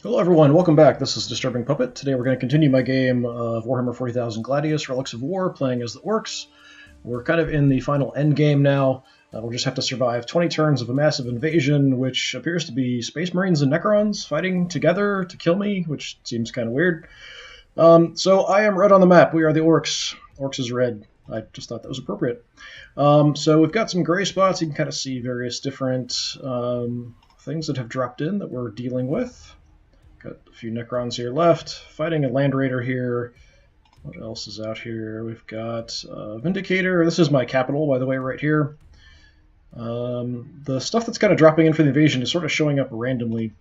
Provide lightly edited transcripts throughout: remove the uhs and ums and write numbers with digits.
Hello everyone, welcome back. This is DisturbingPuppet. Today we're going to continue my game of Warhammer 40,000 Gladius, Relics of War, playing as the Orks. We're kind of in the final end game now. We'll just have to survive 20 turns of a massive invasion, which appears to be Space Marines and Necrons fighting together to kill me, which seems kind of weird. So I am red on the map. We are the Orks. Orks is red. I just thought that was appropriate. So we've got some gray spots. You can kind of see various different things that have dropped in that we're dealing with. Got a few Necrons here left, fighting a Land Raider here. What else is out here? We've got Vindicator. This is my capital, by the way, right here. The stuff that's kind of dropping in for the invasion is sort of showing up randomly.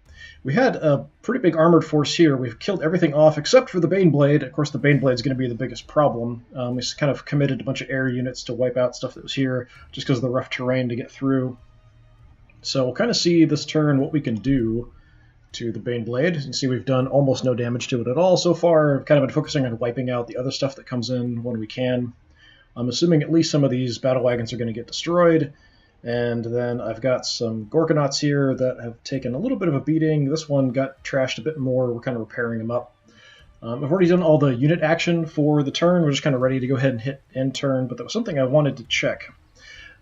We had a pretty big armored force here. We've killed everything off except for the Baneblade. Of course, the Baneblade is going to be the biggest problem. We kind of committed a bunch of air units to wipe out stuff that was here just because of the rough terrain to get through. So we'll kind of see this turn what we can do to the Baneblade. You can see we've done almost no damage to it at all so far. I've kind of been focusing on wiping out the other stuff that comes in when we can. I'm assuming at least some of these battle wagons are going to get destroyed. And then I've got some Gorgonauts here that have taken a little bit of a beating. This one got trashed a bit more. We're kind of repairing them up. I've already done all the unit action for the turn. We're just kind of ready to go ahead and hit end turn, but that was something I wanted to check.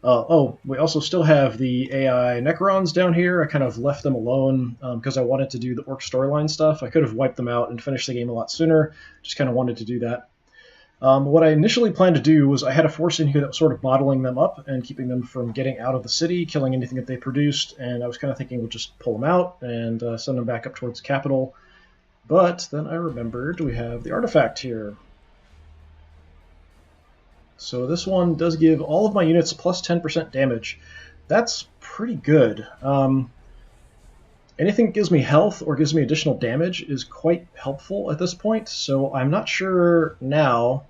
We also still have the AI Necrons down here. I kind of left them alone because I wanted to do the Orc storyline stuff. I could have wiped them out and finished the game a lot sooner. Just kind of wanted to do that. What I initially planned to do was I had a force in here that was sort of bottling them up and keeping them from getting out of the city, killing anything that they produced, and I was kind of thinking we'll just pull them out and send them back up towards the capital. But then I remembered we have the artifact here. So this one does give all of my units plus 10% damage. That's pretty good. Anything that gives me health or gives me additional damage is quite helpful at this point, so I'm not sure now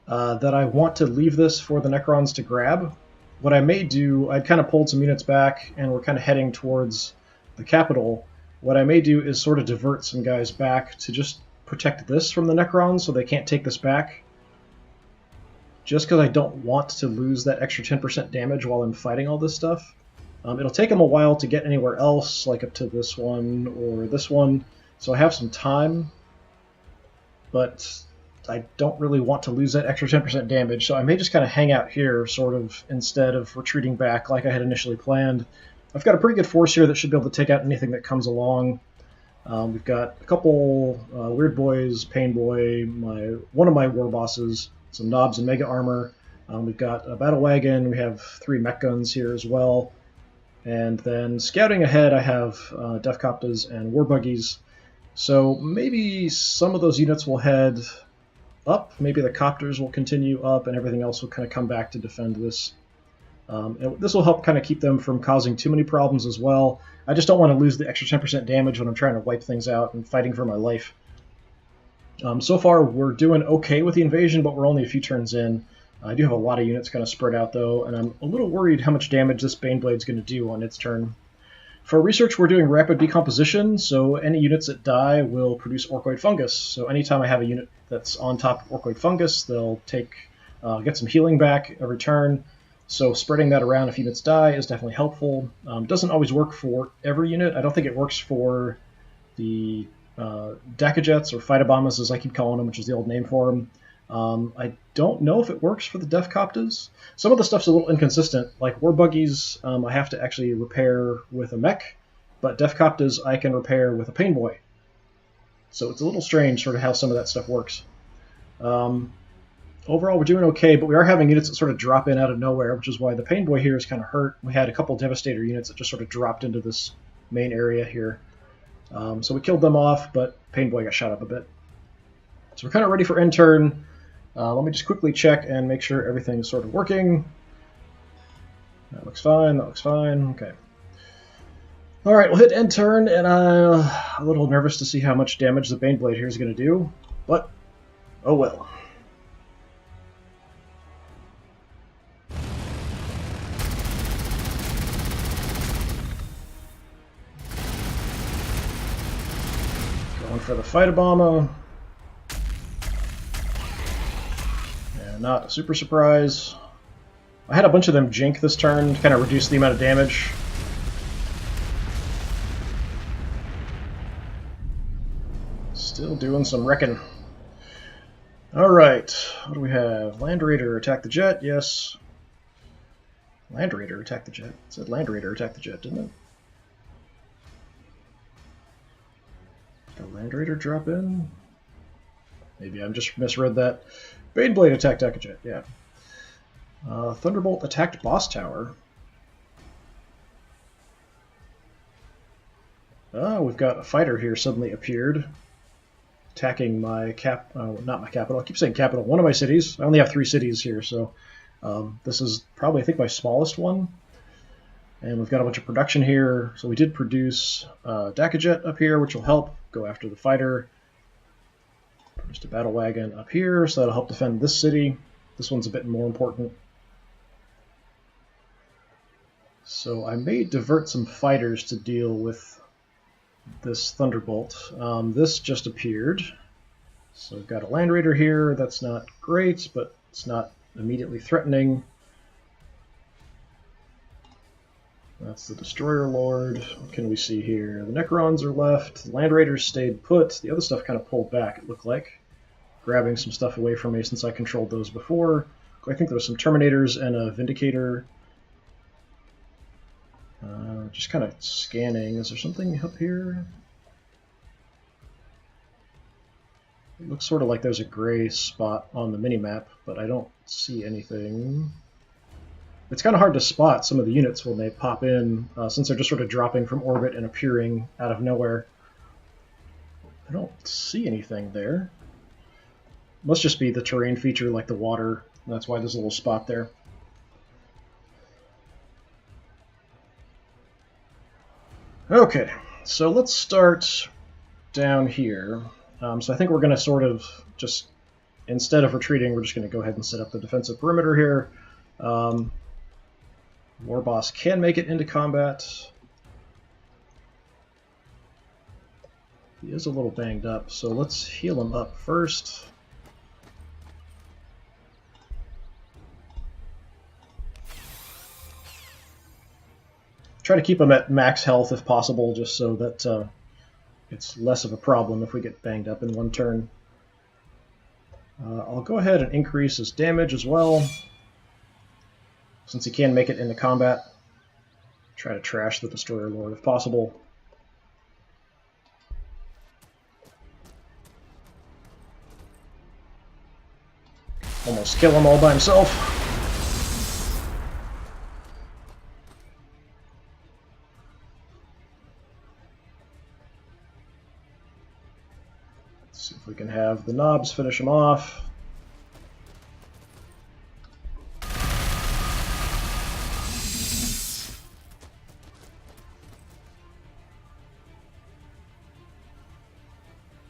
that I want to leave this for the Necrons to grab. What I may do, I'd kind of pulled some units back and we're kind of heading towards the capital. What I may do is sort of divert some guys back to just protect this from the Necrons so they can't take this back. Just because I don't want to lose that extra 10% damage while I'm fighting all this stuff. It'll take them a while to get anywhere else, like up to this one or this one, so I have some time, but I don't really want to lose that extra 10% damage, so I may just kind of hang out here, sort of, instead of retreating back like I had initially planned. I've got a pretty good force here that should be able to take out anything that comes along. We've got a couple Weird Boys, Pain Boy, one of my war bosses, some knobs and mega armor. We've got a battle wagon. We have 3 mech guns here as well. And then scouting ahead, I have Deathcopters and war buggies. So maybe some of those units will head up. Maybe the copters will continue up, and everything else will kind of come back to defend this. And this will help kind of keep them from causing too many problems as well. I just don't want to lose the extra 10% damage when I'm trying to wipe things out and fighting for my life. So far, we're doing okay with the invasion, but we're only a few turns in. I do have a lot of units kind of spread out, though, and I'm a little worried how much damage this Baneblade is going to do on its turn. For research, we're doing rapid decomposition, so any units that die will produce Orkoid fungus. So anytime I have a unit that's on top of Orkoid fungus, they'll get some healing back every turn. So spreading that around if units die is definitely helpful. Doesn't always work for every unit. I don't think it works for the Dakajets, or Phytobombas as I keep calling them, which is the old name for them. I don't know if it works for the Deathcopters. Some of the stuff's a little inconsistent. Like war buggies, I have to actually repair with a mech, but Deathcopters I can repair with a Pain Boy. So it's a little strange sort of how some of that stuff works. Overall, we're doing okay, but we are having units that sort of drop in out of nowhere, which is why the Pain Boy here is kind of hurt. We had a couple Devastator units that just sort of dropped into this main area here. So we killed them off, but Pain Boy got shot up a bit. So we're kind of ready for end turn. Let me just quickly check and make sure everything's sort of working. That looks fine, that looks fine, okay. Alright, we'll hit end turn, and I'm a little nervous to see how much damage the Baneblade here is going to do, but oh well. Going for the Phytobomber. Not a super surprise. I had a bunch of them jink this turn to kind of reduce the amount of damage. Still doing some wrecking. Alright, what do we have? Land Raider attack the jet, yes. Land Raider attack the jet. It said Land Raider attack the jet, didn't it? Did a Land Raider drop in? Maybe I just misread that. Baneblade attacked a jet, yeah. Thunderbolt attacked Boss Tower. Oh, we've got a fighter here suddenly appeared. Attacking my not my capital. I keep saying capital. One of my cities. I only have 3 cities here, so this is probably, I think, my smallest one. And we've got a bunch of production here. So we did produce Dakajet up here, which will help go after the fighter. Just a battle wagon up here, so that'll help defend this city. This one's a bit more important. So I may divert some fighters to deal with this Thunderbolt. This just appeared. So we've got a Land Raider here. That's not great, but it's not immediately threatening. That's the Destroyer Lord. What can we see here? The Necrons are left. The Land Raiders stayed put. The other stuff kind of pulled back, it looked like. Grabbing some stuff away from me since I controlled those before. I think there was some Terminators and a Vindicator. Just kind of scanning. Is there something up here? It looks sort of like there's a gray spot on the minimap, but I don't see anything. It's kind of hard to spot some of the units when they pop in, since they're just sort of dropping from orbit and appearing out of nowhere. I don't see anything there. Must just be the terrain feature like the water. That's why there's a little spot there. Okay, so let's start down here. So I think we're going to sort of just, instead of retreating, we're just going to go ahead and set up the defensive perimeter here. War Boss can make it into combat. He is a little banged up, so let's heal him up first. Try to keep him at max health if possible, just so that it's less of a problem if we get banged up in one turn. I'll go ahead and increase his damage as well, since he can make it into combat. Try to trash the Destroyer Lord if possible. Almost kill him all by himself. See if we can have the knobs finish him off.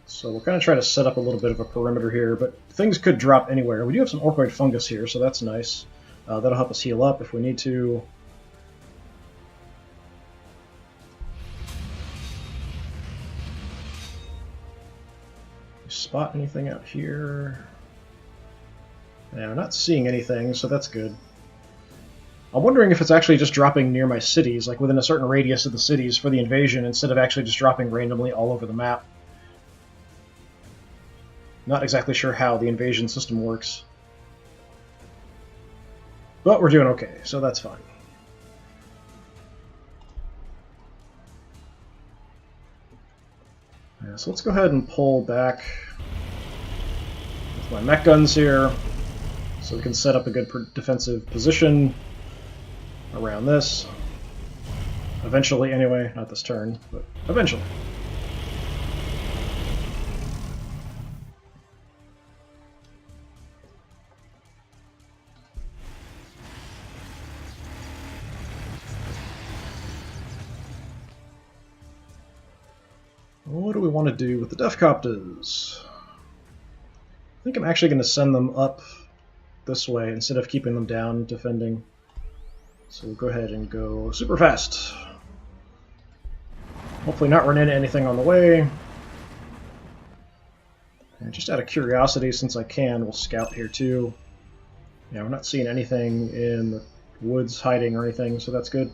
So we'll kind of try to set up a little bit of a perimeter here, but things could drop anywhere. We do have some Orkoid fungus here, so that's nice. That'll help us heal up if we need to. Spot anything out here? Yeah, I'm not seeing anything, so that's good. I'm wondering if it's actually just dropping near my cities, like within a certain radius of the cities for the invasion, instead of actually just dropping randomly all over the map. Not exactly sure how the invasion system works. But we're doing okay, so that's fine. Yeah, so let's go ahead and pull back with my mech guns here, so we can set up a good defensive position around this. Eventually, anyway. Not this turn, but eventually. What do we want to do with the Defcopters? I think I'm actually going to send them up this way instead of keeping them down defending. So we'll go ahead and go super fast. Hopefully not run into anything on the way. And just out of curiosity, since I can, we'll scout here too. Yeah, we're not seeing anything in the woods hiding or anything, so that's good.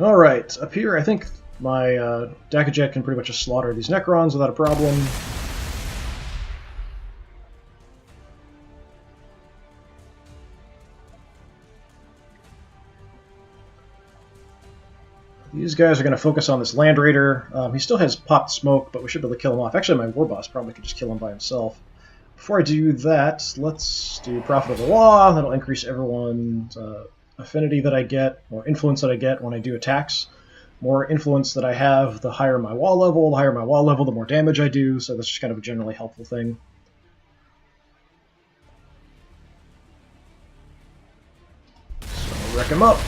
Alright, up here I think my Dakajet can pretty much just slaughter these Necrons without a problem. These guys are going to focus on this Land Raider. He still has popped smoke, but we should be able to kill him off. Actually, my War Boss probably could just kill him by himself. Before I do that, let's do Prophet of the Law. That'll increase everyone's affinity that I get, or influence that I get when I do attacks. More influence that I have, the higher my wall level. The higher my wall level, the more damage I do, so that's just kind of a generally helpful thing. So I'll wreck him up.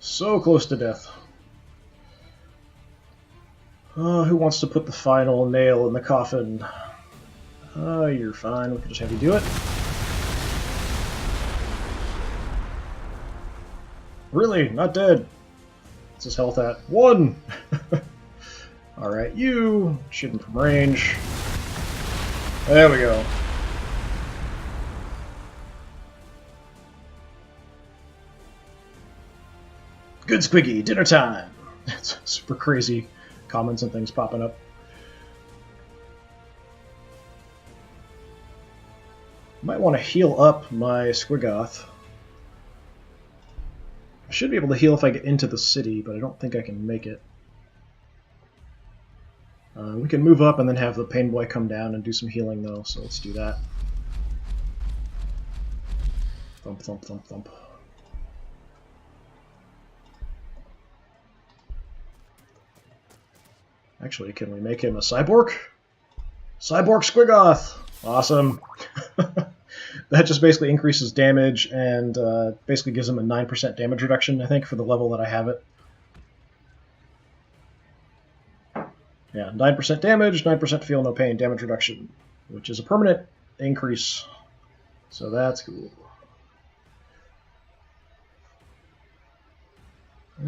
So close to death. Who wants to put the final nail in the coffin? You're fine. We can just have you do it. Really? Not dead? What's his health at? 1! Alright, you. Shooting from range. There we go. Good Squiggy, dinner time! It's super crazy comments and things popping up. Might want to heal up my Squiggoth. I should be able to heal if I get into the city, but I don't think I can make it. We can move up and then have the Pain Boy come down and do some healing, though, so let's do that. Thump, thump, thump, thump. Actually, can we make him a cyborg? Cyborg Squiggoth! Awesome. That just basically increases damage and basically gives him a 9% damage reduction, I think, for the level that I have it. Yeah, 9% damage, 9% feel no pain, damage reduction, which is a permanent increase. So that's cool.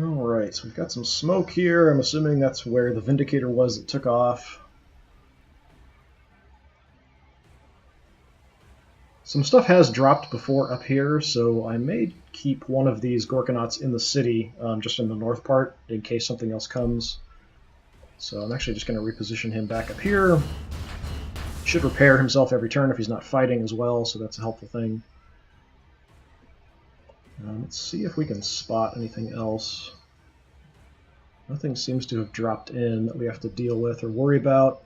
Alright, so we've got some smoke here. I'm assuming that's where the Vindicator was that took off. Some stuff has dropped before up here, so I may keep one of these Gorkonauts in the city, just in the north part, in case something else comes. So I'm actually just going to reposition him back up here. Should repair himself every turn if he's not fighting as well, so that's a helpful thing. Let's see if we can spot anything else. Nothing seems to have dropped in that we have to deal with or worry about.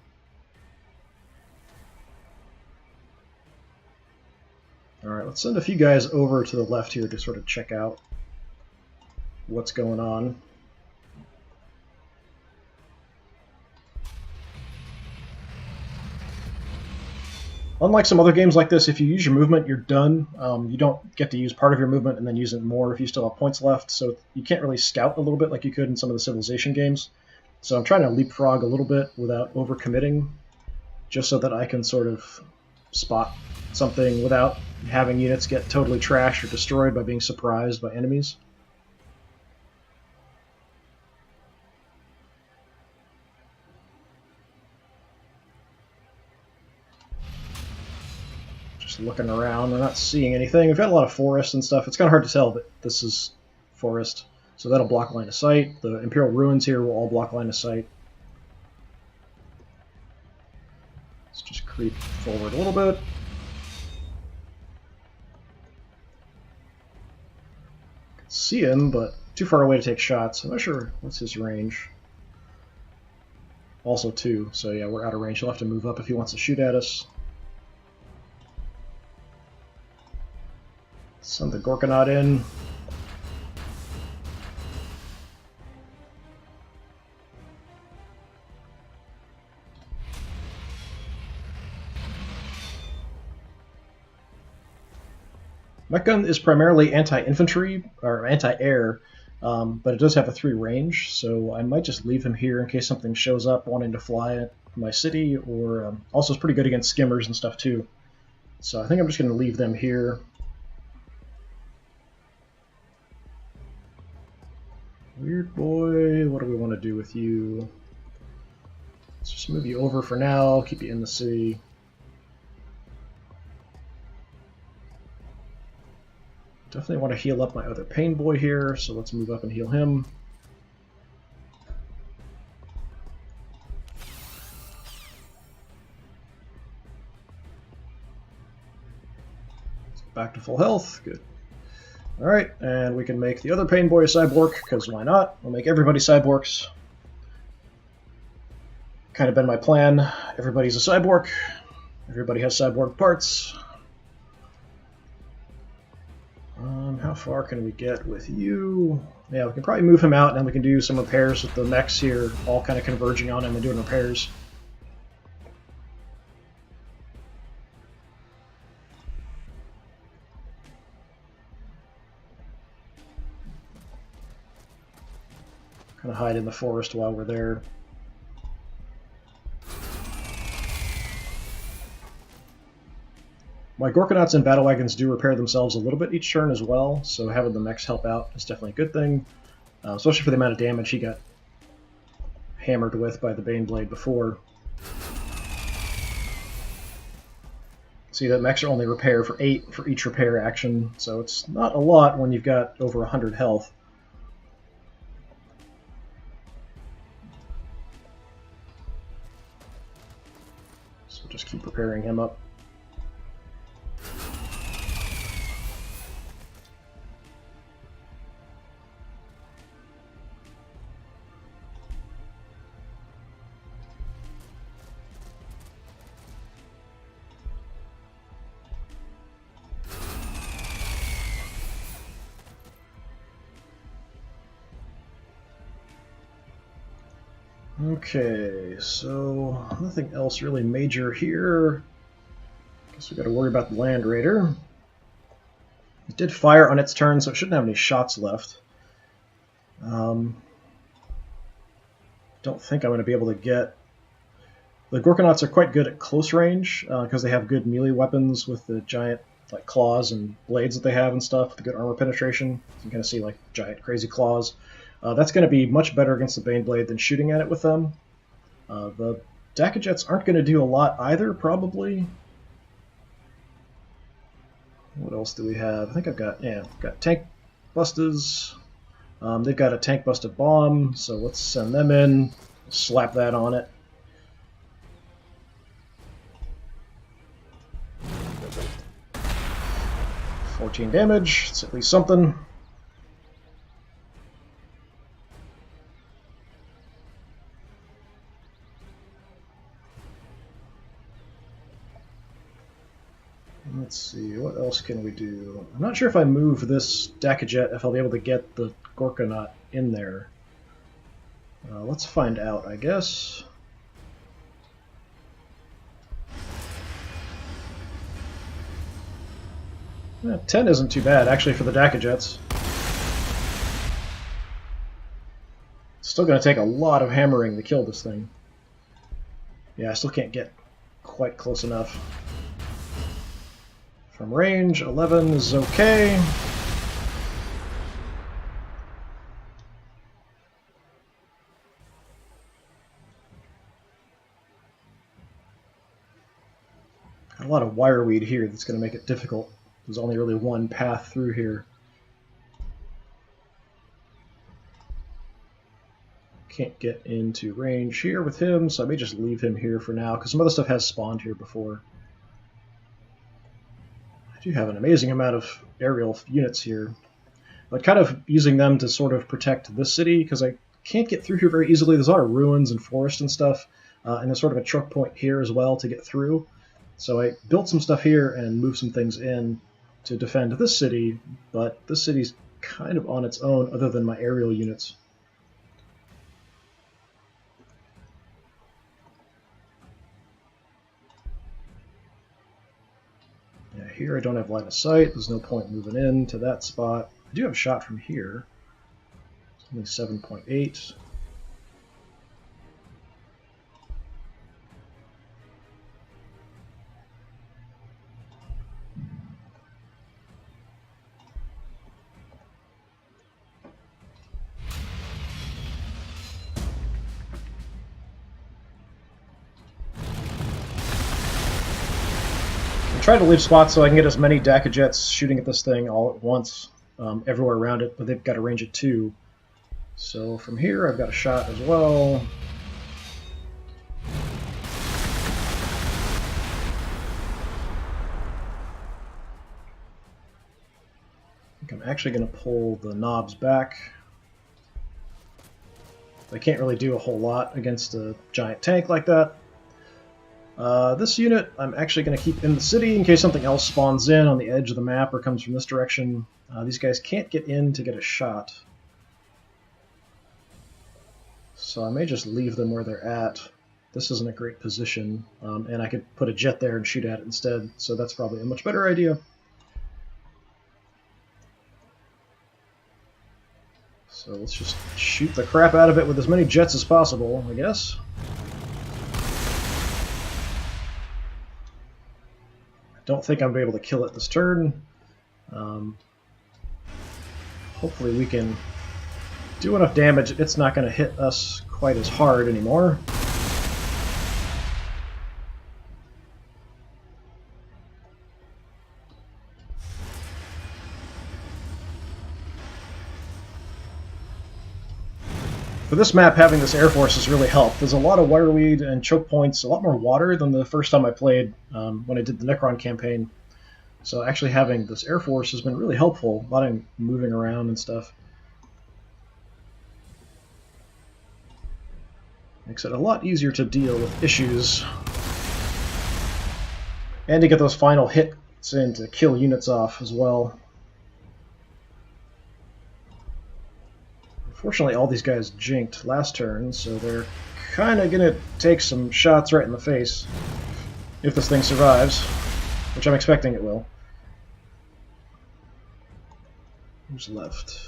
Alright, let's send a few guys over to the left here to sort of check out what's going on. Unlike some other games like this, if you use your movement, you're done. You don't get to use part of your movement and then use it more if you still have points left, so you can't really scout a little bit like you could in some of the Civilization games. So I'm trying to leapfrog a little bit without overcommitting, just so that I can sort of spot something without having units get totally trashed or destroyed by being surprised by enemies. Just looking around, I'm not seeing anything. We've got a lot of forest and stuff. It's kind of hard to tell that this is forest, so that'll block line of sight. The Imperial Ruins here will all block line of sight. Let's just creep forward a little bit. See him, but too far away to take shots. I'm not sure what's his range. Also 2, so yeah, we're out of range. He'll have to move up if he wants to shoot at us. Send the Gorkonaut in. Mech gun is primarily anti-infantry, or anti-air, but it does have a 3 range, so I might just leave him here in case something shows up wanting to fly at my city, or also it's pretty good against skimmers and stuff too. So I think I'm just going to leave them here. Weird boy, what do we want to do with you? Let's just move you over for now, keep you in the city. Definitely want to heal up my other pain boy here, so let's move up and heal him. Back to full health. Good. Alright, and we can make the other pain boy a cyborg, because why not? We'll make everybody cyborgs. Kind of been my plan. Everybody's a cyborg. Everybody has cyborg parts. How far can we get with you? Yeah, we can probably move him out, and then we can do some repairs with the mechs here, all kind of converging on him and doing repairs. Kind of hide in the forest while we're there. My Gorkanauts and battle wagons do repair themselves a little bit each turn as well, so having the mechs help out is definitely a good thing, especially for the amount of damage he got hammered with by the Baneblade before. See that mechs are only repair for 8 for each repair action, so it's not a lot when you've got over 100 health. So just keep repairing him up. Okay, so nothing else really major here. Guess we got to worry about the Land Raider. It did fire on its turn, so it shouldn't have any shots left. Don't think I'm going to be able to get... The Gorkanauts are quite good at close range, because they have good melee weapons with the giant like claws and blades that they have and stuff, with good armor penetration. You can kind of see like giant crazy claws. That's going to be much better against the Baneblade than shooting at it with them. The Dakkajets aren't going to do a lot either, probably. What else do we have? I think I've got, yeah, got tank busters. They've got a tank busted bomb, so let's send them in, slap that on it. $14 damage, it's at least something. Let's see, what else can we do? I'm not sure if I move this Dakkajet, if I'll be able to get the Gorkanaut in there. Let's find out, I guess. Yeah, 10 isn't too bad, actually, for the Dakkajets. It's still going to take a lot of hammering to kill this thing. Yeah, I still can't get quite close enough. From range, 11 is okay. Got a lot of wireweed here that's going to make it difficult. There's only really one path through here. Can't get into range here with him, so I may just leave him here for now, because some other stuff has spawned here before. I do have an amazing amount of aerial units here, but kind of using them to sort of protect this city, because I can't get through here very easily. There's a lot of ruins and forest and stuff, and there's sort of a choke point here as well to get through. So I built some stuff here and moved some things in to defend this city, but this city's kind of on its own other than my aerial units. Yeah, here I don't have line of sight. There's no point moving in to that spot. I do have a shot from here. It's only 7.8. I tried to leave spots so I can get as many Daka jets shooting at this thing all at once, everywhere around it, but they've got a range of 2. So from here, I've got a shot as well. I think I'm actually going to pull the knobs back. I can't really do a whole lot against a giant tank like that. This unit I'm actually going to keep in the city in case something else spawns in on the edge of the map or comes from this direction. These guys can't get in to get a shot. So I may just leave them where they're at. This isn't a great position, and I could put a jet there and shoot at it instead, so that's probably a much better idea. So let's just shoot the crap out of it with as many jets as possible, I guess. I don't think I'm going to be able to kill it this turn. Hopefully we can do enough damage. It's not going to hit us quite as hard anymore. For this map, having this Air Force has really helped. There's a lot of wireweed and choke points, a lot more water than the first time I played when I did the Necron campaign. So actually having this Air Force has been really helpful, a lot of moving around and stuff. Makes it a lot easier to deal with issues. And to get those final hits in to kill units off as well. Unfortunately, all these guys jinked last turn, so they're kind of going to take some shots right in the face if this thing survives, which I'm expecting it will. Who's left?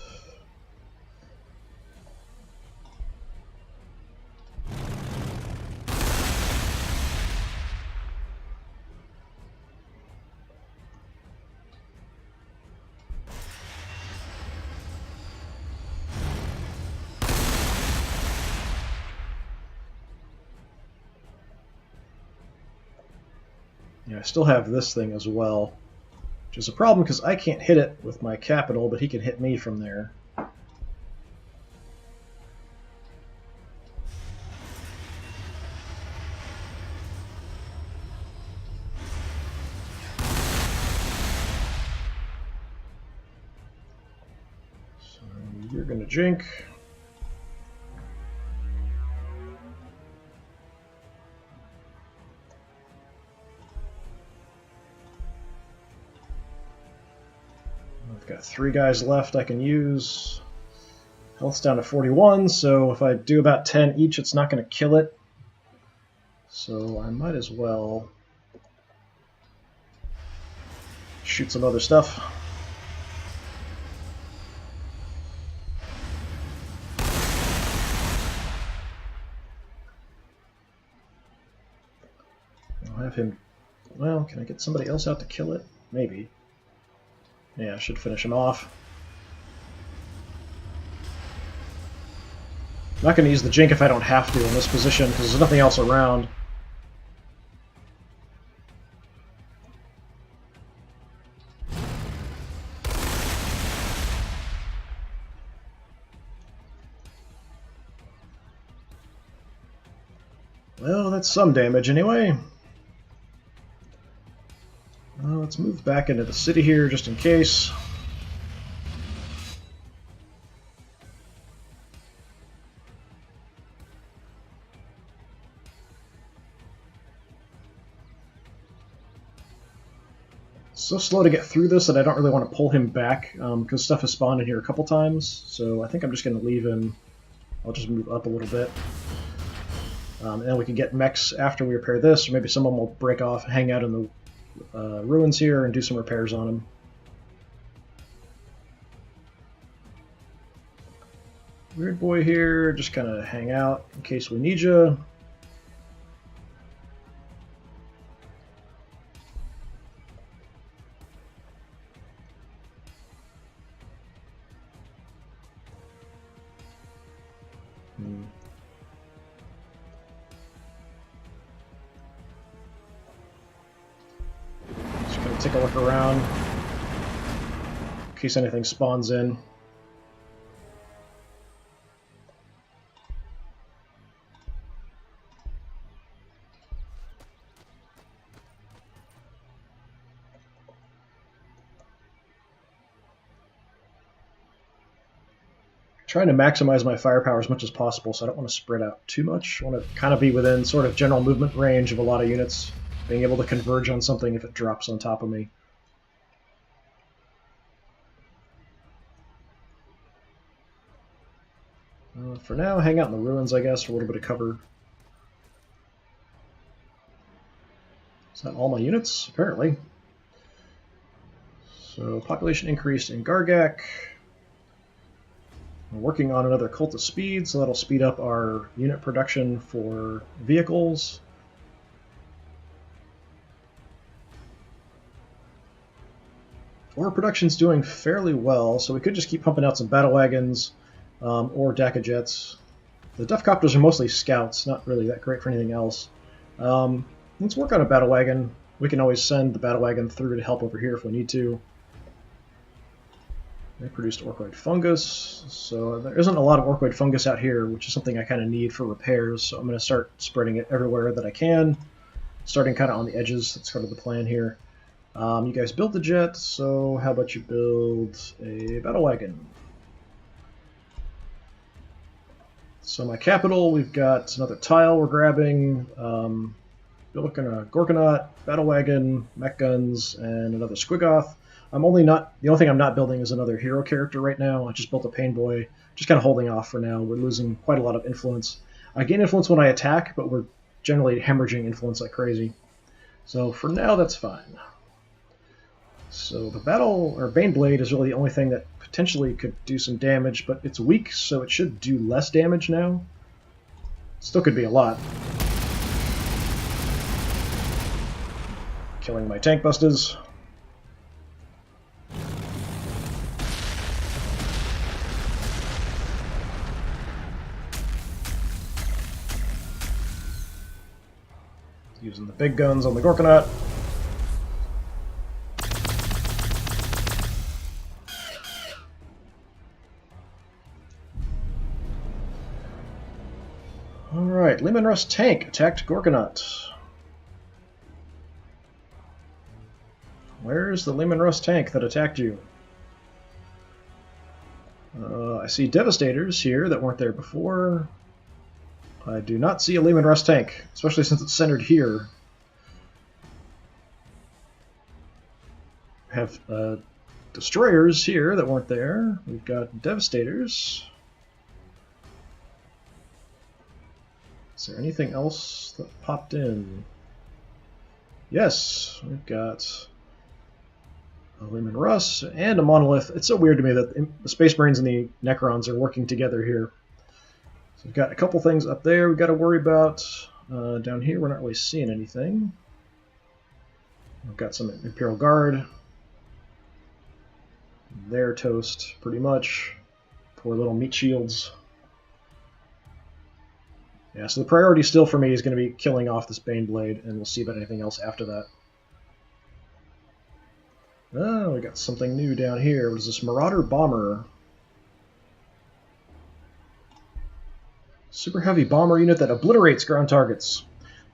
Yeah, I still have this thing as well, which is a problem because I can't hit it with my capital, but he can hit me from there. So you're going to jink. I've got 3 guys left I can use. Health's down to 41, so if I do about 10 each, it's not going to kill it. So I might as well shoot some other stuff. I'll have him... Well, can I get somebody else out to kill it? Maybe. Yeah, I should finish him off. I'm not going to use the Jink if I don't have to in this position, because there's nothing else around. Well, that's some damage anyway. Let's move back into the city here just in case. So slow to get through this that I don't really want to pull him back because stuff has spawned in here a couple times. So I think I'm just going to leave him. I'll just move up a little bit. And then we can get mechs after we repair this, or maybe someone will break off, hang out in the ruins here and do some repairs on them. Weird boy here, just kind of hang out in case we need you. take a look around in case anything spawns in. Trying to maximize my firepower as much as possible, so I don't want to spread out too much. I want to kind of be within sort of general movement range of a lot of units, being able to converge on something if it drops on top of me. For now, hang out in the ruins, I guess, for a little bit of cover. Is that all my units? Apparently. So, population increased in Gargak. We're working on another Cult of Speed, so that'll speed up our unit production for vehicles. Ore production's doing fairly well, so we could just keep pumping out some battle wagons or Daka jets. The Duff Copters are mostly scouts, not really that great for anything else. Let's work on a battle wagon. We can always send the battle wagon through to help over here if we need to. They produced orkoid fungus, so there isn't a lot of orkoid fungus out here, which is something I kind of need for repairs, so I'm going to start spreading it everywhere that I can, starting kind of on the edges. That's kind of the plan here. You guys built the jet, so how about you build a battle wagon? So my capital, we've got another tile we're grabbing, building a Gorgonaut, battle wagon, mech guns, and another Squiggoth. The only thing I'm not building is another hero character right now. I just built a Pain Boy, just kind of holding off for now. We're losing quite a lot of influence. I gain influence when I attack, but we're generally hemorrhaging influence like crazy. So for now, that's fine. So the Baneblade is really the only thing that potentially could do some damage, but it's weak, so it should do less damage now. Still could be a lot. Killing my tank busters. Using the big guns on the Gorgonaut. Alright, Leman Russ tank attacked Gorgonaut. Where's the Leman Russ tank that attacked you? I see Devastators here that weren't there before. I do not see a Leman Russ tank, especially since it's centered here. We have Destroyers here that weren't there. We've got Devastators. Is there anything else that popped in? Yes, we've got a Leman Russ and a Monolith. It's so weird to me that the Space Marines and the Necrons are working together here. So we've got a couple things up there we've got to worry about. Down here, we're not really seeing anything. We've got some Imperial Guard. They're toast, pretty much. Poor little meat shields. Yeah, so the priority still for me is going to be killing off this Baneblade, and we'll see about anything else after that. Oh, we got something new down here. What is this? Marauder Bomber. Super heavy bomber unit that obliterates ground targets.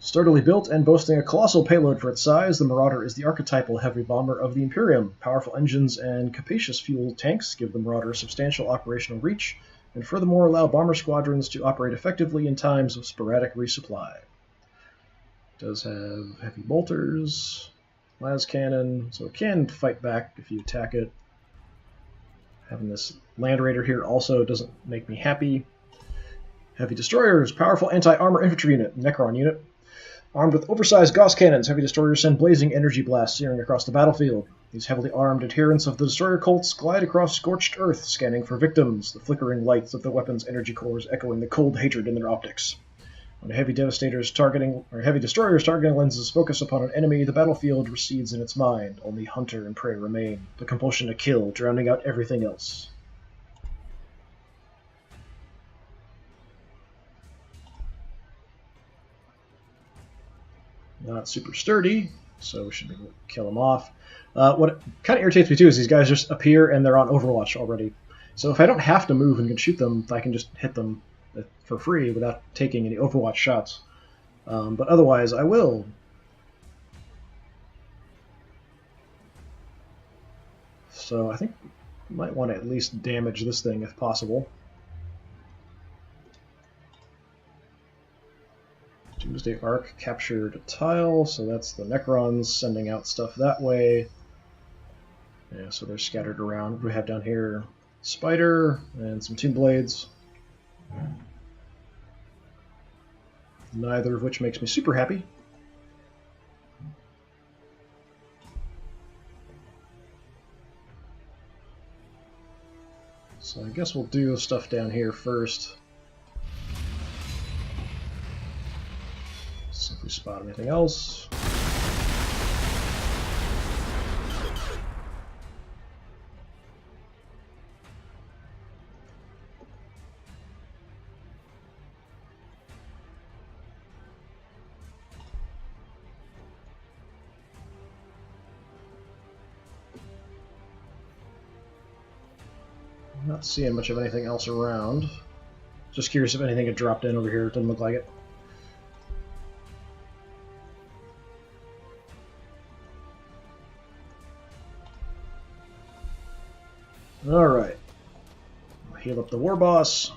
Sturdily built and boasting a colossal payload for its size, the Marauder is the archetypal heavy bomber of the Imperium. Powerful engines and capacious fuel tanks give the Marauder substantial operational reach, and furthermore allow bomber squadrons to operate effectively in times of sporadic resupply. It does have heavy bolters, las cannon, so it can fight back if you attack it. Having this Land Raider here also doesn't make me happy. Heavy Destroyers, powerful anti-armor infantry unit, Necron unit. Armed with oversized Gauss cannons, Heavy Destroyers send blazing energy blasts searing across the battlefield. These heavily armed adherents of the Destroyer cults glide across scorched earth, scanning for victims, the flickering lights of the weapon's energy cores echoing the cold hatred in their optics. When Heavy Destroyers targeting lenses focus upon an enemy, the battlefield recedes in its mind. Only hunter and prey remain, the compulsion to kill drowning out everything else. Not super sturdy, so we should be able to kill him off. What kind of irritates me too is these guys just appear and they're on Overwatch already. So if I don't have to move and can shoot them, I can just hit them for free without taking any Overwatch shots. But otherwise, I will. So I think we might want to at least damage this thing if possible. Doomsday Ark captured a tile, so that's the Necrons sending out stuff that way. Yeah, so they're scattered around. We have down here Spider and some Tomb Blades. Neither of which makes me super happy. So I guess we'll do stuff down here first. See if we spot anything else. Not seeing much of anything else around. Just curious if anything had dropped in over here. It doesn't look like it. Alright. Heal up the war boss.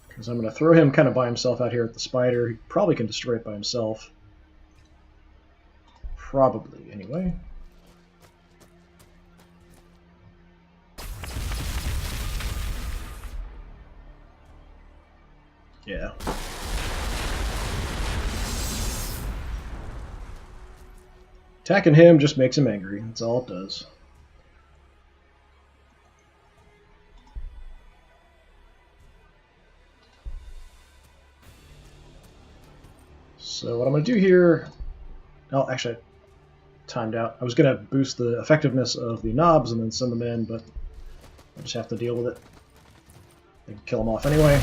Because I'm going to throw him kind of by himself out here at the spider. He probably can destroy it by himself. Probably, anyway. Yeah. Attacking him just makes him angry. That's all it does. So what I'm going to do here... Oh, actually, I timed out. I was going to boost the effectiveness of the knobs and then send them in, but I'll just have to deal with it. I can kill them off anyway.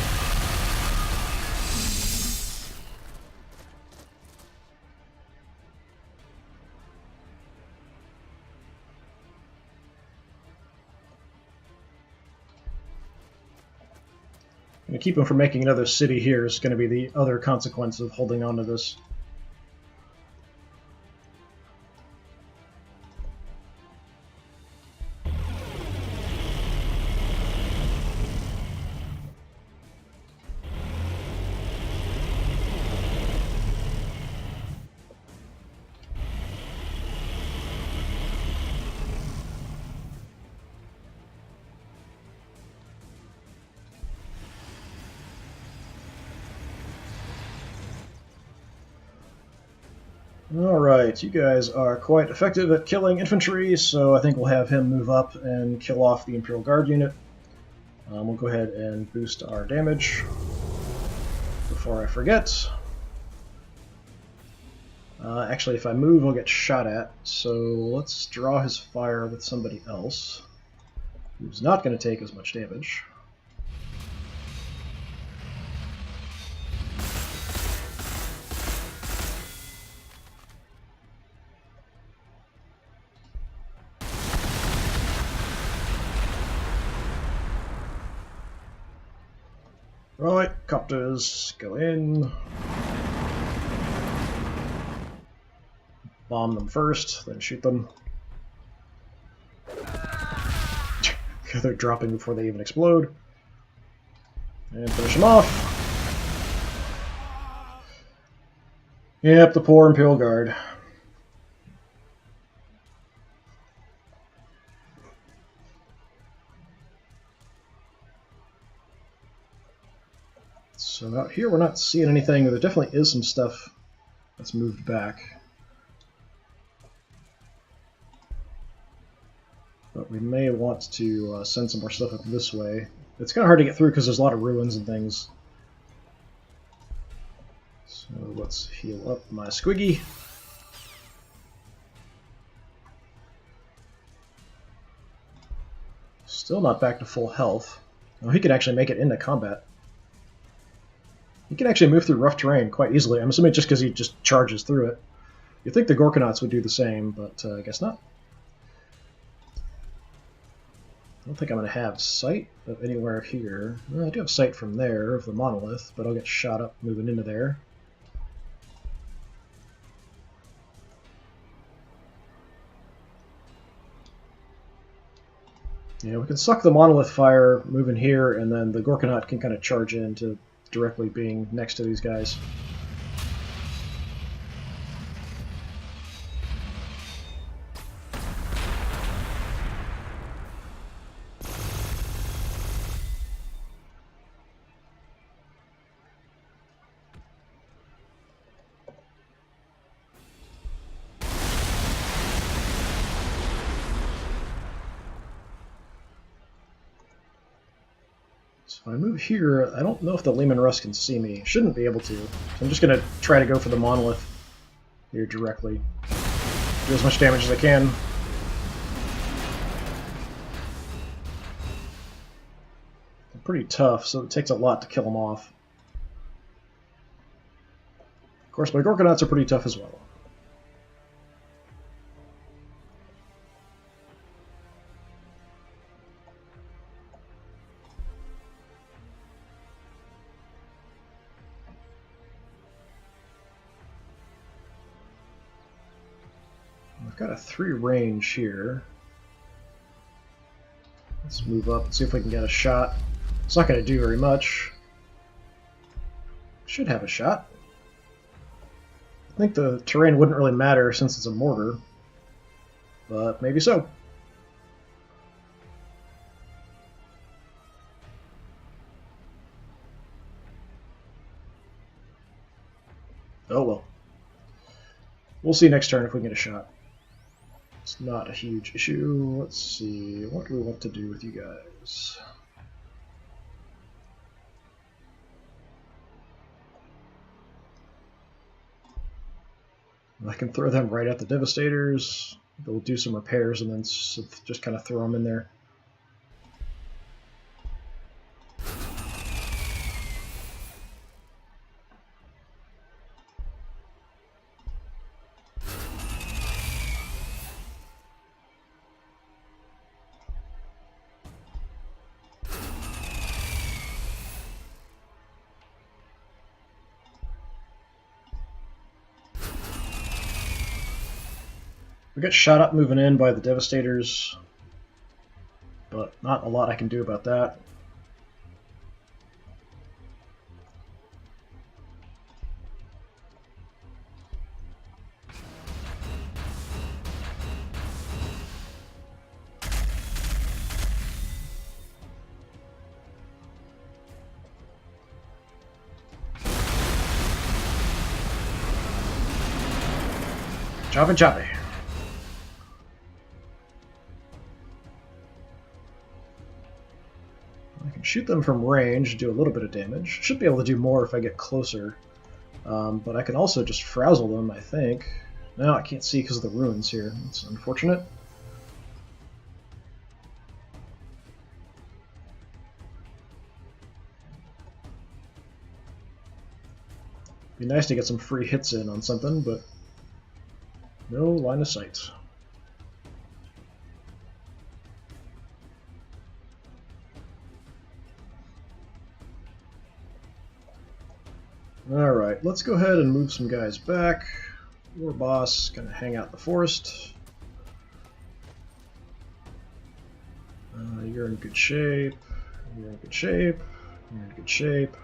To keep him from making another city here is going to be the other consequence of holding on to this. Alright, you guys are quite effective at killing infantry, so I think we'll have him move up and kill off the Imperial Guard unit. We'll go ahead and boost our damage before I forget. Actually, if I move, I'll get shot at, so let's draw his fire with somebody else who's not going to take as much damage. Right, copters, go in. Bomb them first, then shoot them. They're dropping before they even explode. And finish them off. Yep, the poor Imperial Guard. So out here we're not seeing anything, but there definitely is some stuff that's moved back. But we may want to send some more stuff up this way. It's kind of hard to get through because there's a lot of ruins and things. So let's heal up my Squiggy. Still not back to full health. Oh, he could actually make it into combat. He can actually move through rough terrain quite easily. I'm assuming just because he just charges through it. You'd think the Gorkonauts would do the same, but I guess not. I don't think I'm going to have sight of anywhere here. Well, I do have sight from there of the monolith, but I'll get shot up moving into there. Yeah, we can suck the monolith fire moving here, and then the Gorkonaut can kind of charge into directly being next to these guys. So I move here. I don't know if the Leman Russ can see me. Shouldn't be able to. So I'm just going to try to go for the monolith here directly. Do as much damage as I can. They're pretty tough, so it takes a lot to kill them off. Of course, my Gorkonauts are pretty tough as well. I've got a 3 range here. Let's move up and see if we can get a shot. It's not going to do very much. Should have a shot. I think the terrain wouldn't really matter since it's a mortar, but maybe so. Oh well. We'll see next turn if we can get a shot. It's not a huge issue. Let's see, what do we want to do with you guys? I can throw them right at the Devastators. They'll do some repairs and then just kind of throw them in there. We got shot up moving in by the Devastators, but not a lot I can do about that. Choppy choppy. Shoot them from range, do a little bit of damage. Should be able to do more if I get closer. But I can also just frazzle them, I think. No, I can't see because of the ruins here. It's unfortunate. Be nice to get some free hits in on something, but no line of sight. Alright, let's go ahead and move some guys back. War boss gonna hang out in the forest. You're in good shape. You're in good shape. You're in good shape.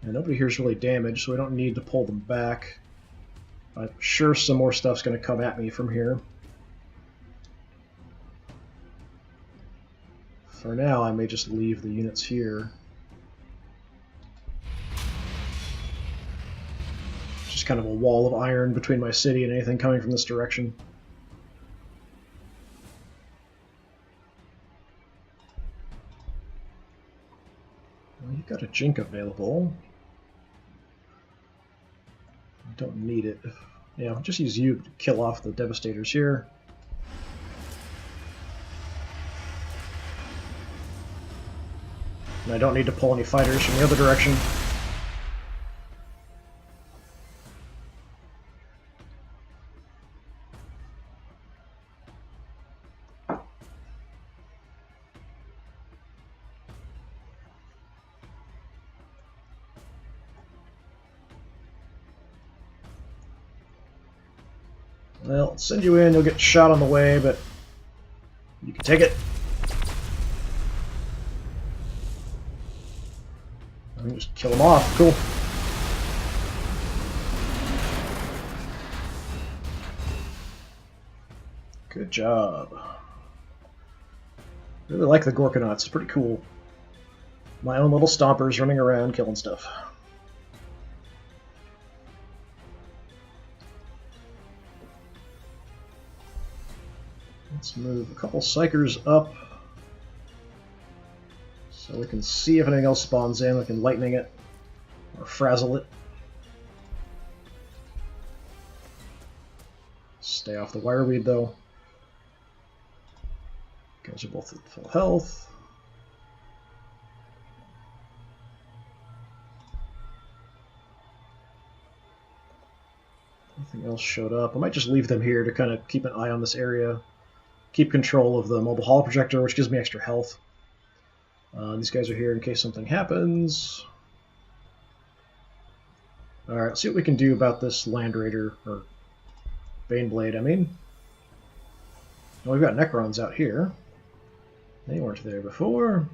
And nobody here is really damaged, so we don't need to pull them back. I'm sure some more stuff's gonna come at me from here. For now, I may just leave the units here. Just kind of a wall of iron between my city and anything coming from this direction. Well, you've got a Jink available. I don't need it. Yeah, I'll just use you to kill off the Devastators here. And I don't need to pull any fighters from the other direction. Well, send you in, you'll get shot on the way, but you can take it. And just kill them off. Cool. Good job. Really like the Gorkanauts. It's pretty cool. My own little stompers running around killing stuff. Let's move a couple Psychers up so we can see if anything else spawns in. We can lightning it or frazzle it. Stay off the wireweed though. Guys are both at full health. Nothing else showed up. I might just leave them here to kind of keep an eye on this area. Keep control of the mobile holo projector, which gives me extra health. These guys are here in case something happens. Alright, let's see what we can do about this Land Raider, or Baneblade, I mean. Well, we've got Necrons out here. They weren't there before.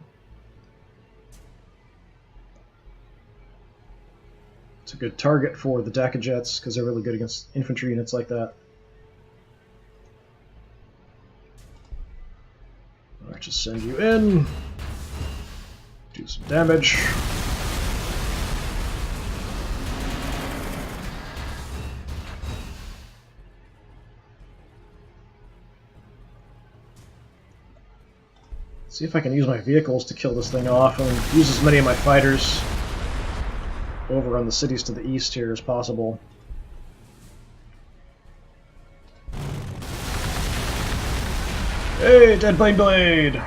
It's a good target for the Daka Jets, because they're really good against infantry units like that. Alright, just send you in. Do some damage. See if I can use my vehicles to kill this thing off and use as many of my fighters over on the cities to the east here as possible. Hey, Dead Baneblade!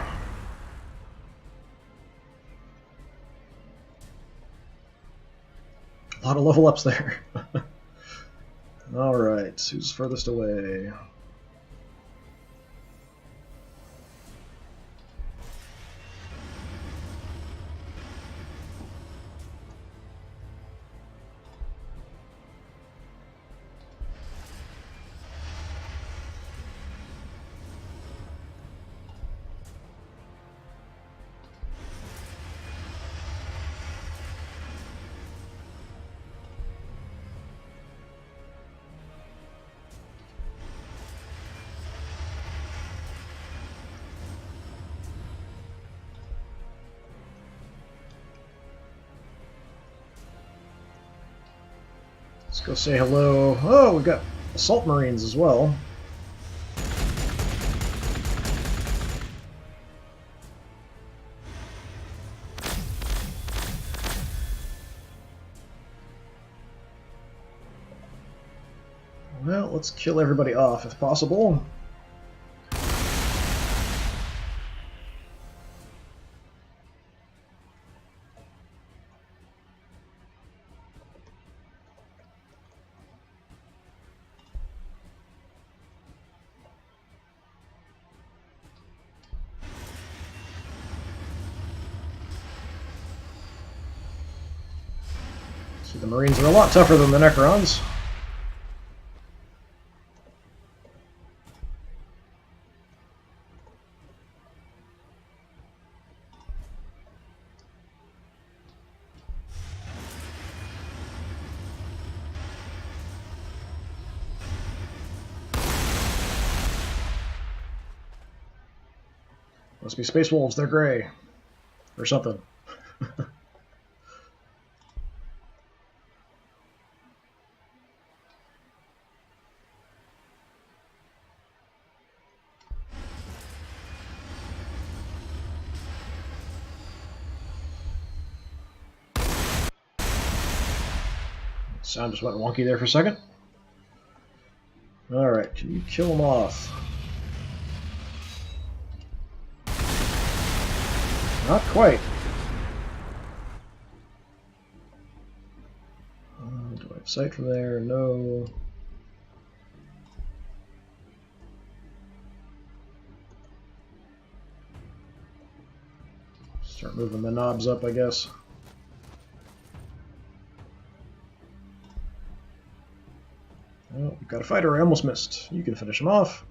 A lot of level ups there. Alright, who's furthest away? Let's go say hello. Oh, we've got Assault Marines as well. Well, let's kill everybody off if possible. See, the Marines are a lot tougher than the Necrons. Must be Space Wolves, they're gray. Or something. Sound just went wonky there for a second. Alright, can you kill them off? Not quite. of sight from there, no. Start moving the knobs up, I guess. Oh, we've got a fighter, I almost missed. You can finish him off.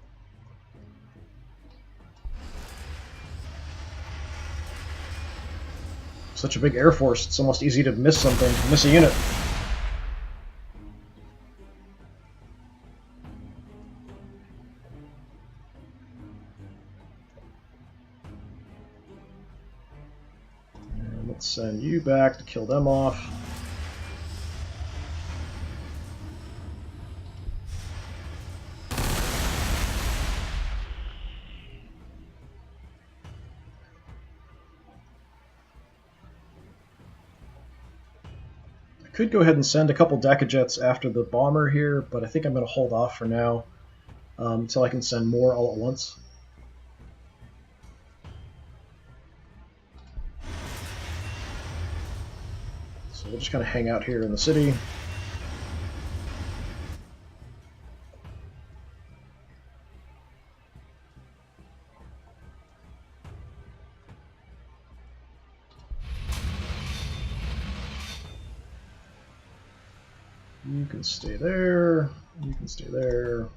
Such a big air force, it's almost easy to miss something, miss a unit. And let's send you back to kill them off. Could go ahead and send a couple Deca Jets after the bomber here, but I think I'm going to hold off for now until I can send more all at once. So we'll just kind of hang out here in the city. You can stay there, you can stay there.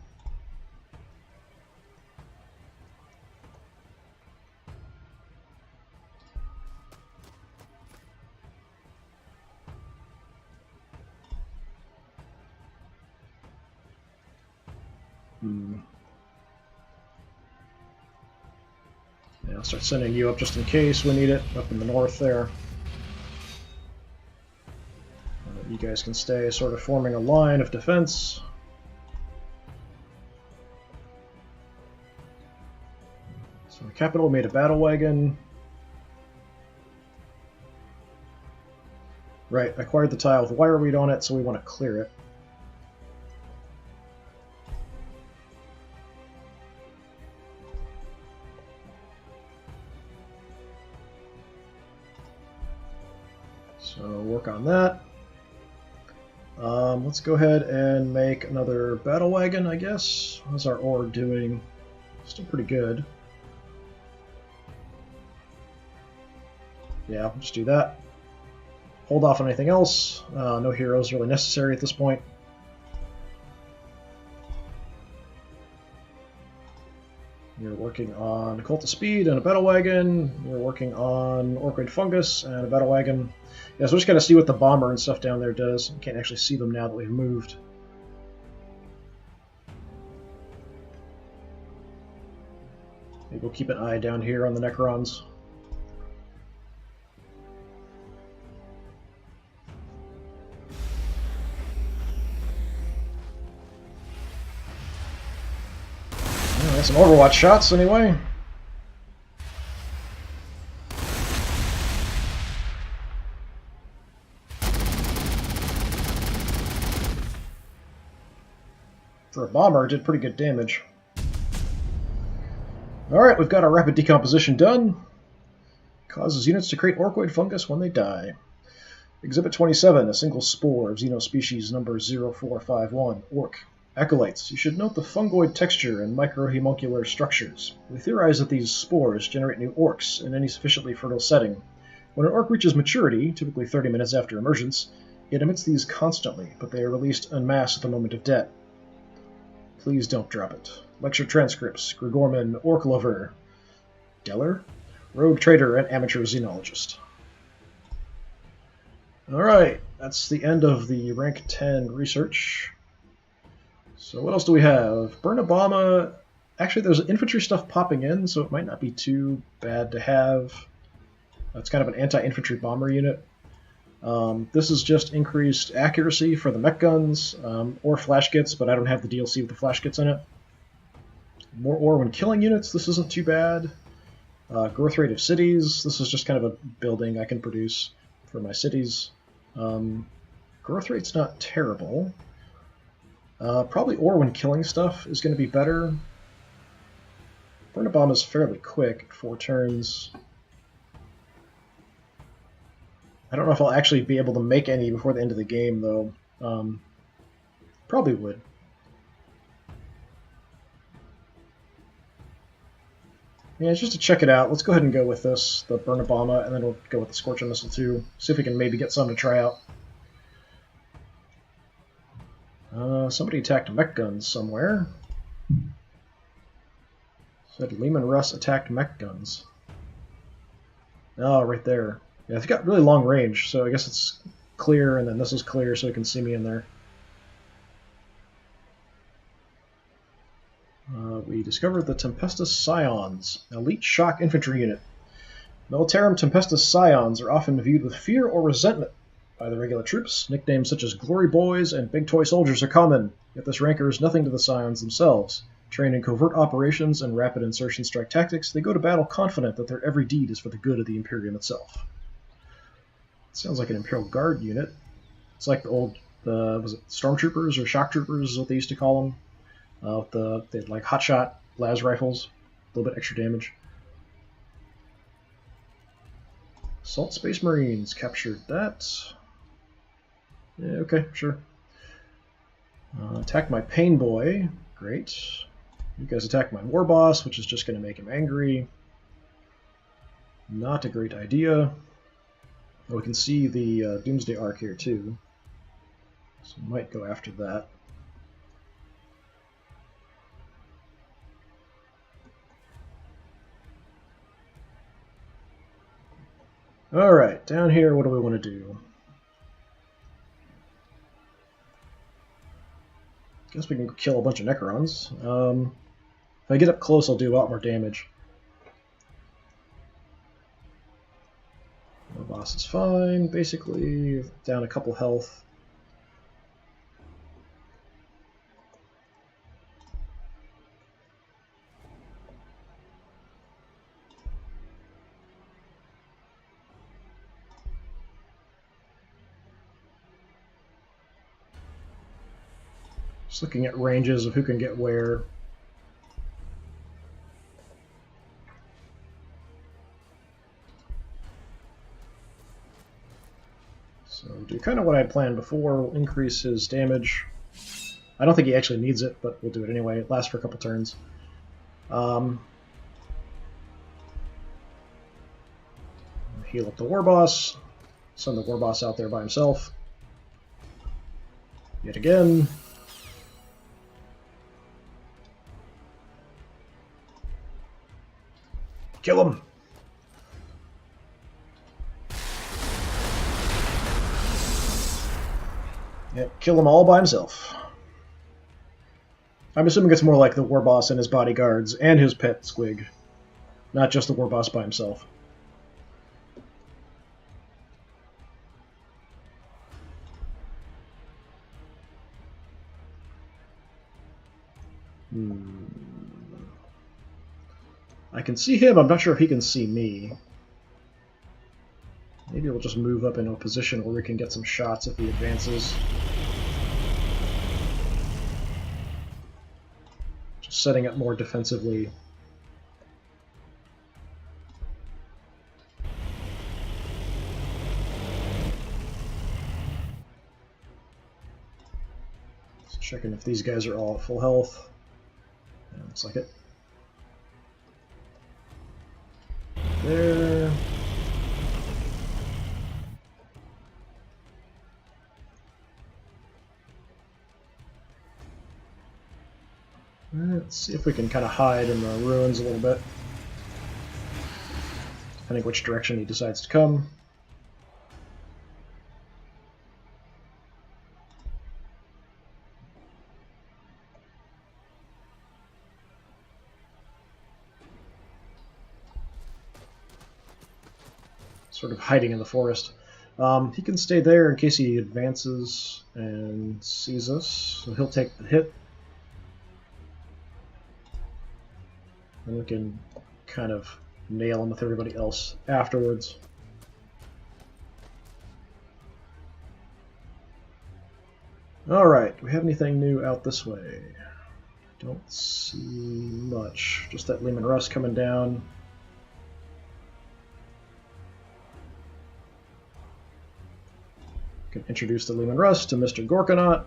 Yeah, I'll start sending you up just in case we need it, up in the north there. You guys can stay sort of forming a line of defense. So the capital made a battle wagon. Right, I acquired the tile with wireweed on it, so we want to clear it. So work on that. Let's go ahead and make another battle wagon, I guess. How's our ore doing? Still pretty good. Yeah, we'll just do that. Hold off on anything else. No heroes really necessary at this point. You're working on Cult of Speed and a battle wagon. We're working on Orkoid Fungus and a battle wagon. Yeah, so we're just going to see what the bomber and stuff down there does. We can't actually see them now that we've moved. Maybe we'll keep an eye down here on the Necrons. Yeah, that's some Overwatch shots anyway. For a bomber, it did pretty good damage. Alright, we've got our rapid decomposition done. Causes units to create Orkoid fungus when they die. Exhibit 27, a single spore of xenospecies number 0451, Ork. Acolytes, you should note the fungoid texture and microhomuncular structures. We theorize that these spores generate new orcs in any sufficiently fertile setting. When an orc reaches maturity, typically 30 minutes after emergence, it emits these constantly, but they are released en masse at the moment of death. Please don't drop it. Lecture transcripts, Gregorman, Orc Lover, Deller, Rogue Trader, and Amateur Xenologist. Alright, that's the end of the rank 10 research. So what else do we have? Burn Obama. Actually, there's infantry stuff popping in, so it might not be too bad to have. It's kind of an anti-infantry bomber unit. This is just increased accuracy for the mech guns, or flash kits, but I don't have the DLC with the flash kits in it. More ore when killing units, this isn't too bad. Growth rate of cities, this is just kind of a building I can produce for my cities. Growth rate's not terrible. Probably ore when killing stuff is going to be better. Burn Bomb is fairly quick, 4 turns. I don't know if I'll actually be able to make any before the end of the game, though. Probably would. Yeah, just to check it out, let's go ahead and go with this, the Burn Obama, and then we'll go with the Scorching Missile too. See if we can maybe get some to try out. Somebody attacked mech guns somewhere. Said Lehman Russ attacked mech guns. Oh, right there. Yeah, they've got really long range, so I guess it's clear, and then this is clear, so you can see me in there. We discovered the Tempestus Scions, an elite shock infantry unit. Militarum Tempestus Scions are often viewed with fear or resentment by the regular troops. Nicknames such as Glory Boys and Big Toy Soldiers are common, yet this ranker is nothing to the Scions themselves. Trained in covert operations and rapid insertion strike tactics, they go to battle confident that their every deed is for the good of the Imperium itself. Sounds like an Imperial Guard unit. It's like the old, was it Stormtroopers or Shock Troopers is what they used to call them. They had like hotshot las rifles, a little bit extra damage. Assault Space Marines captured that. Yeah, okay, sure. Attack my Pain Boy. Great. You guys attack my War Boss, which is just going to make him angry. Not a great idea. Oh, we can see the Doomsday Arc here too, so we might go after that. Alright, down here, what do we want to do? Guess we can kill a bunch of Necrons. If I get up close, I'll do a lot more damage. The boss is fine, basically, down a couple health. Just looking at ranges of who can get where. So do kind of what I had planned before. We'll increase his damage. I don't think he actually needs it, but we'll do it anyway. It lasts for a couple turns. Heal up the War Boss. Send the War Boss out there by himself. Yet again. Kill him! Yep, kill him all by himself. I'm assuming it's more like the War Boss and his bodyguards and his pet Squig, not just the War Boss by himself. I can see him, I'm not sure if he can see me. Maybe we'll just move up into a position where we can get some shots if he advances. Just setting up more defensively. Just checking if these guys are all at full health. Yeah, looks like it. There. Let's see if we can kind of hide in the ruins a little bit, depending which direction he decides to come. Sort of hiding in the forest. He can stay there in case he advances and sees us, so he'll take the hit. And we can kind of nail him with everybody else afterwards. Alright, do we have anything new out this way? Don't see much. Just that Lehman Russ coming down. Can introduce the Lehman Russ to Mr. Gorkanaut.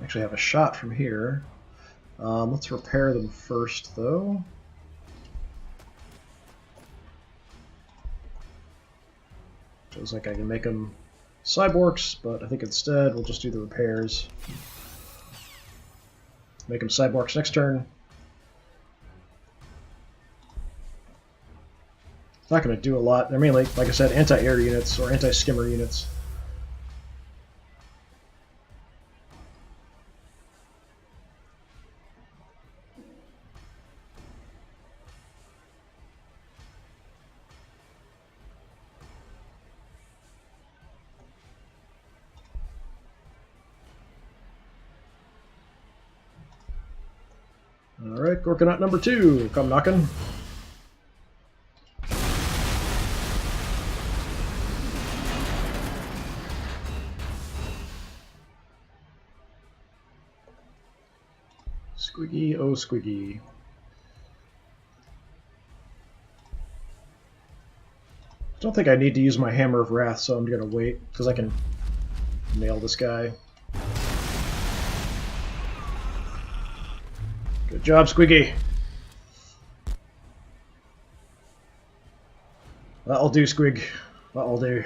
actually have a shot from here. Let's repair them first, though. Feels like I can make them cyborgs, but I think instead we'll just do the repairs. Make them cyborgs next turn. It's not going to do a lot. They're mainly, like I said, anti-air units or anti-skimmer units. Alright, Gorkanaut number 2, come knocking. Squiggy, oh squiggy. I don't think I need to use my Hammer of Wrath, so I'm going to wait, because I can nail this guy. Good job, Squiggy. That'll do, Squig. That'll do.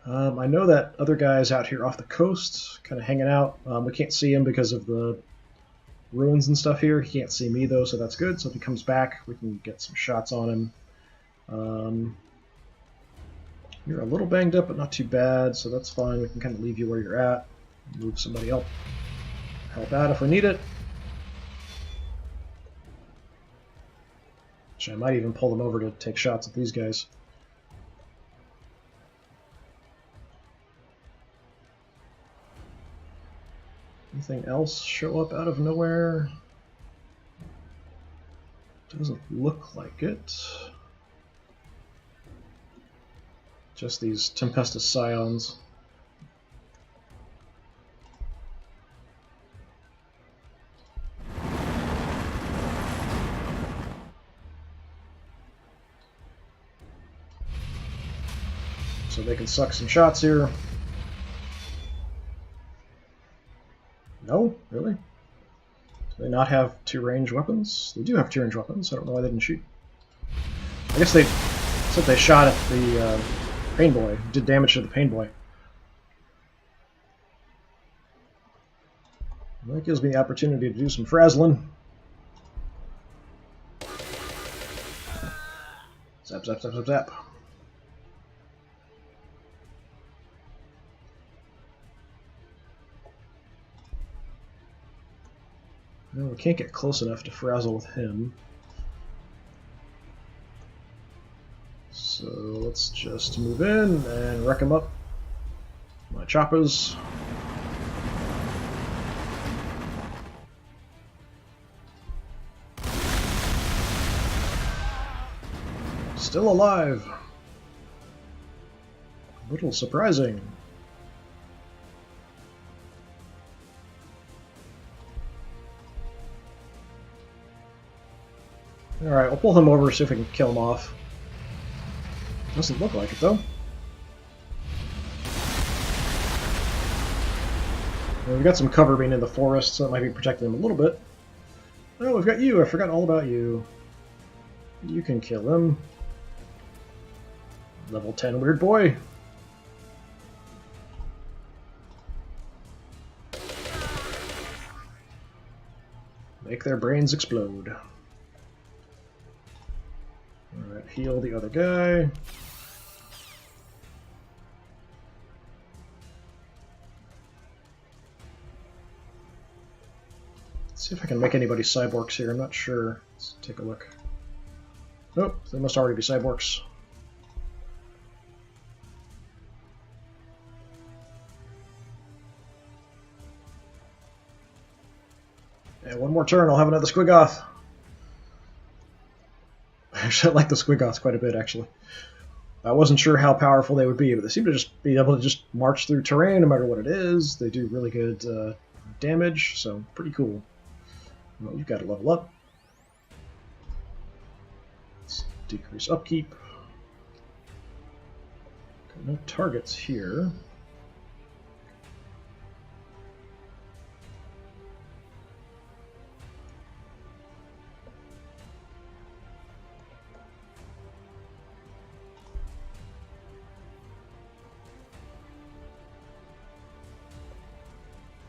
I know that other guy's out here off the coast, kind of hanging out. We can't see him because of the ruins and stuff here. He can't see me, though, so that's good. So if he comes back, we can get some shots on him. You're a little banged up, but not too bad, so that's fine. We can kind of leave you where you're at. Move somebody else. Help out if we need it. Actually, I might even pull them over to take shots at these guys. Anything else show up out of nowhere? Doesn't look like it. Just these Tempestus Scions. So they can suck some shots here. No? Really? Do they not have 2 range weapons? They do have 2 range weapons. I don't know why they didn't shoot. I guess they said they shot at the Pain Boy. Did damage to the Pain Boy. Well, that gives me the opportunity to do some frazzling. Zap, zap, zap, zap, zap. No, we can't get close enough to frazzle with him. So let's just move in and wreck him up. My choppers. Still alive. A little surprising. Alright, we'll pull him over, see if we can kill him off. Doesn't look like it, though. Well, we've got some cover being in the forest, so that might be protecting him a little bit. Oh, we've got you! I forgot all about you. You can kill him. Level 10 weird boy. Make their brains explode. Alright, heal the other guy. Let's see if I can make anybody cyborgs here. I'm not sure. Let's take a look. Nope, they must already be cyborgs. And one more turn, I'll have another Squiggoth. Actually, I like the Squiggoths quite a bit, actually. I wasn't sure how powerful they would be, but they seem to just be able to just march through terrain no matter what it is. They do really good damage, so pretty cool. Well, you've got to level up. Let's decrease upkeep. Got no targets here.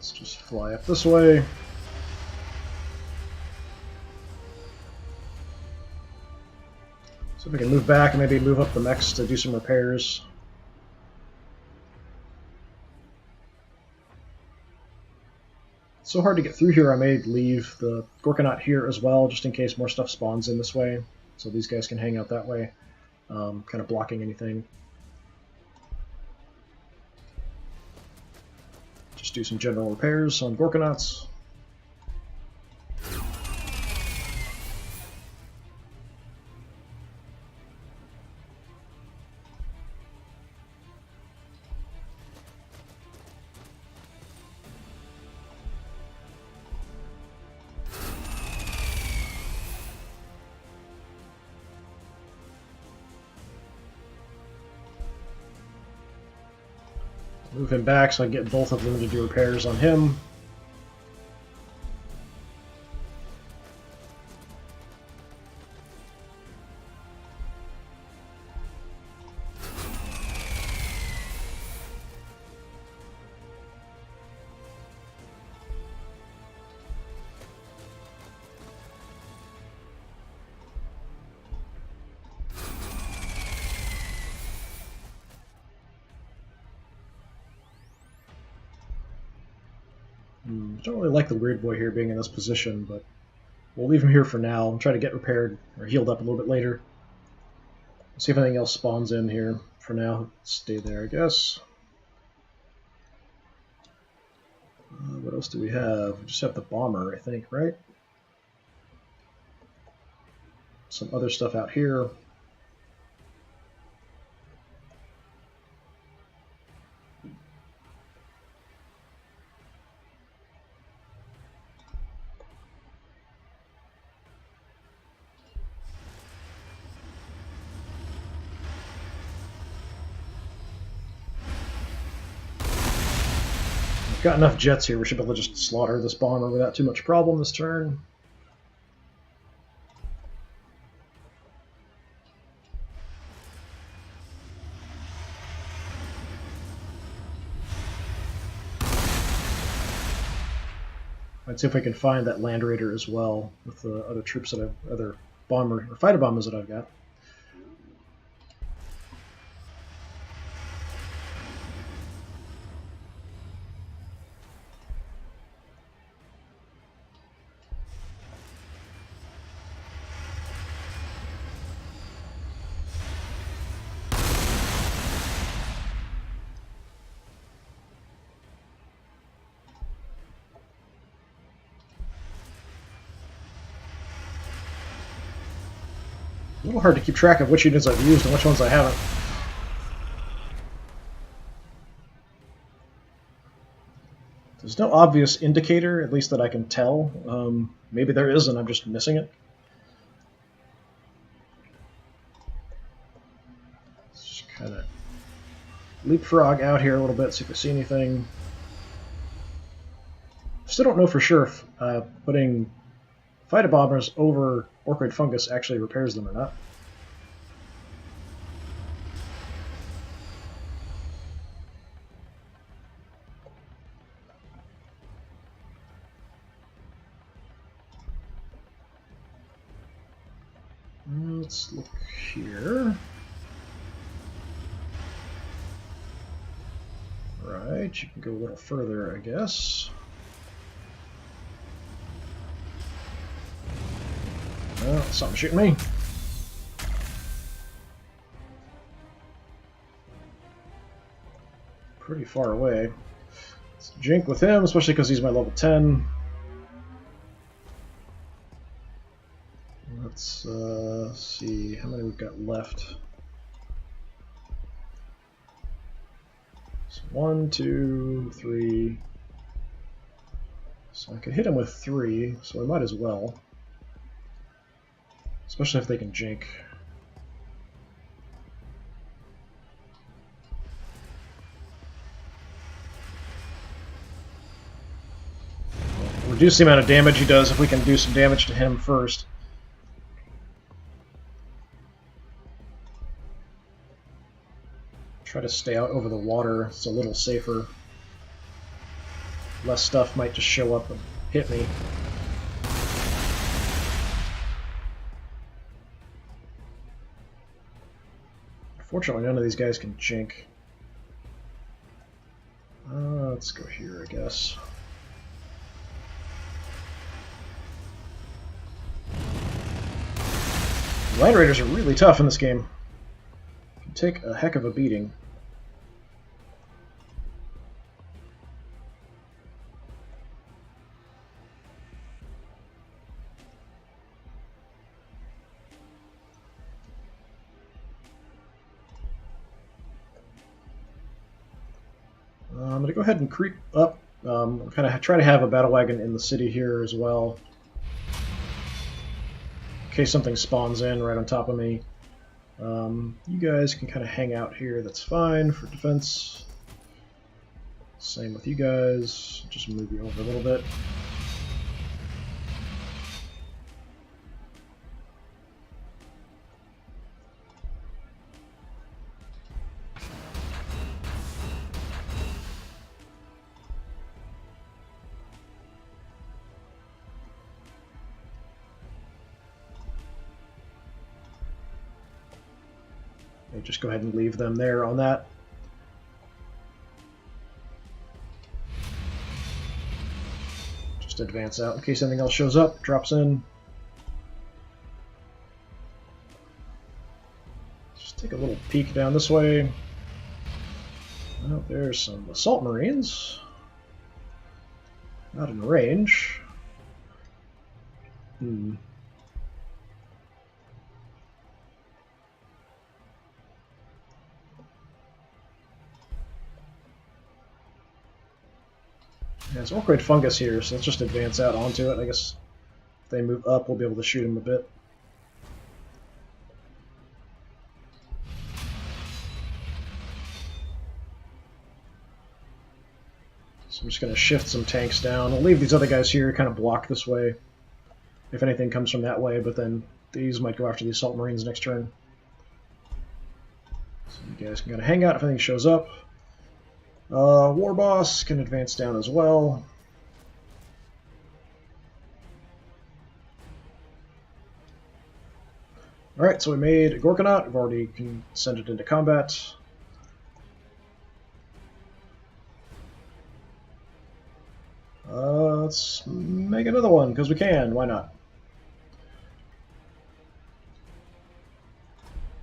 Let's just fly up this way. So if we can move back and maybe move up the mechs to do some repairs. It's so hard to get through here, I may leave the Gorkanaut here as well, just in case more stuff spawns in this way. So these guys can hang out that way, kind of blocking anything. Just do some general repairs on Gorkanauts. Move him back so I can get both of them to do repairs on him. I don't really like the Weird Boy here being in this position, but we'll leave him here for now and try to get repaired or healed up a little bit later. See if anything else spawns in here. For now, stay there, I guess. What else do we have? We just have the bomber, I think, right? Some other stuff out here. Got enough jets here, we should be able to just slaughter this bomber without too much problem this turn. Let's see if we can find that Land Raider as well with the other troops that I've, other bomber or fighter bombers that I've got. A little hard to keep track of which units I've used and which ones I haven't. There's no obvious indicator, at least that I can tell. Maybe there is and I'm just missing it. Let's just kind of leapfrog out here a little bit, see if we see anything. Still don't know for sure if putting fighter bombers over Orkoid fungus actually repairs them or not. Let's look here. Right, you can go a little further, I guess. Oh, something shooting me. Pretty far away. Let's jink with him, especially because he's my level 10. Let's see how many we've got left. So 1, 2, 3. So I could hit him with 3, so I might as well. Especially if they can jink. We'll reduce the amount of damage he does if we can do some damage to him first. Try to stay out over the water, it's a little safer. less stuff might just show up and hit me. Fortunately, none of these guys can jink. Let's go here, I guess. Land Raiders are really tough in this game. Can take a heck of a beating. I'm going to go ahead and creep up. Kind of try to have a battle wagon in the city here as well, in case something spawns in right on top of me. You guys can kind of hang out here. That's fine for defense. Same with you guys. Just move you over a little bit. Just go ahead and leave them there on that. Just advance out in case anything else shows up, drops in. Just take a little peek down this way. Oh, there's some assault marines. Not in range. There's Orkoid fungus here, so let's just advance out onto it. I guess if they move up, we'll be able to shoot him a bit. So I'm just going to shift some tanks down. I'll leave these other guys here, kind of block this way, if anything comes from that way, but then these might go after the Assault Marines next turn. So you guys can kind of hang out if anything shows up. War Boss can advance down as well. Alright, so we made a Gorkanaut. We've already consented into combat. Let's make another one, because we can. Why not?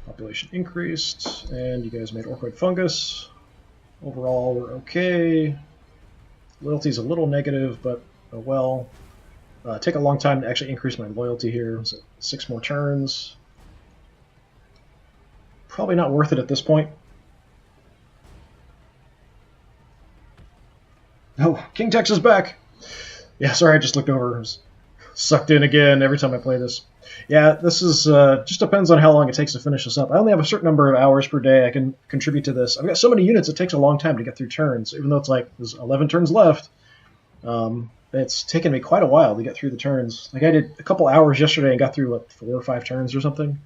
Population increased, and you guys made Orkoid Fungus. Overall, we're okay. Loyalty's a little negative, but oh well. Take a long time to actually increase my loyalty here. So 6 more turns. Probably not worth it at this point. Oh, King Tex is back! Yeah, sorry, I just looked over. I was sucked in again every time I play this. Yeah, this is just depends on how long it takes to finish this up. I only have a certain number of hours per day I can contribute to this. I've got so many units, it takes a long time to get through turns, even though it's like there's 11 turns left. It's taken me quite a while to get through the turns. Like I did a couple hours yesterday and got through what, 4 or 5 turns or something.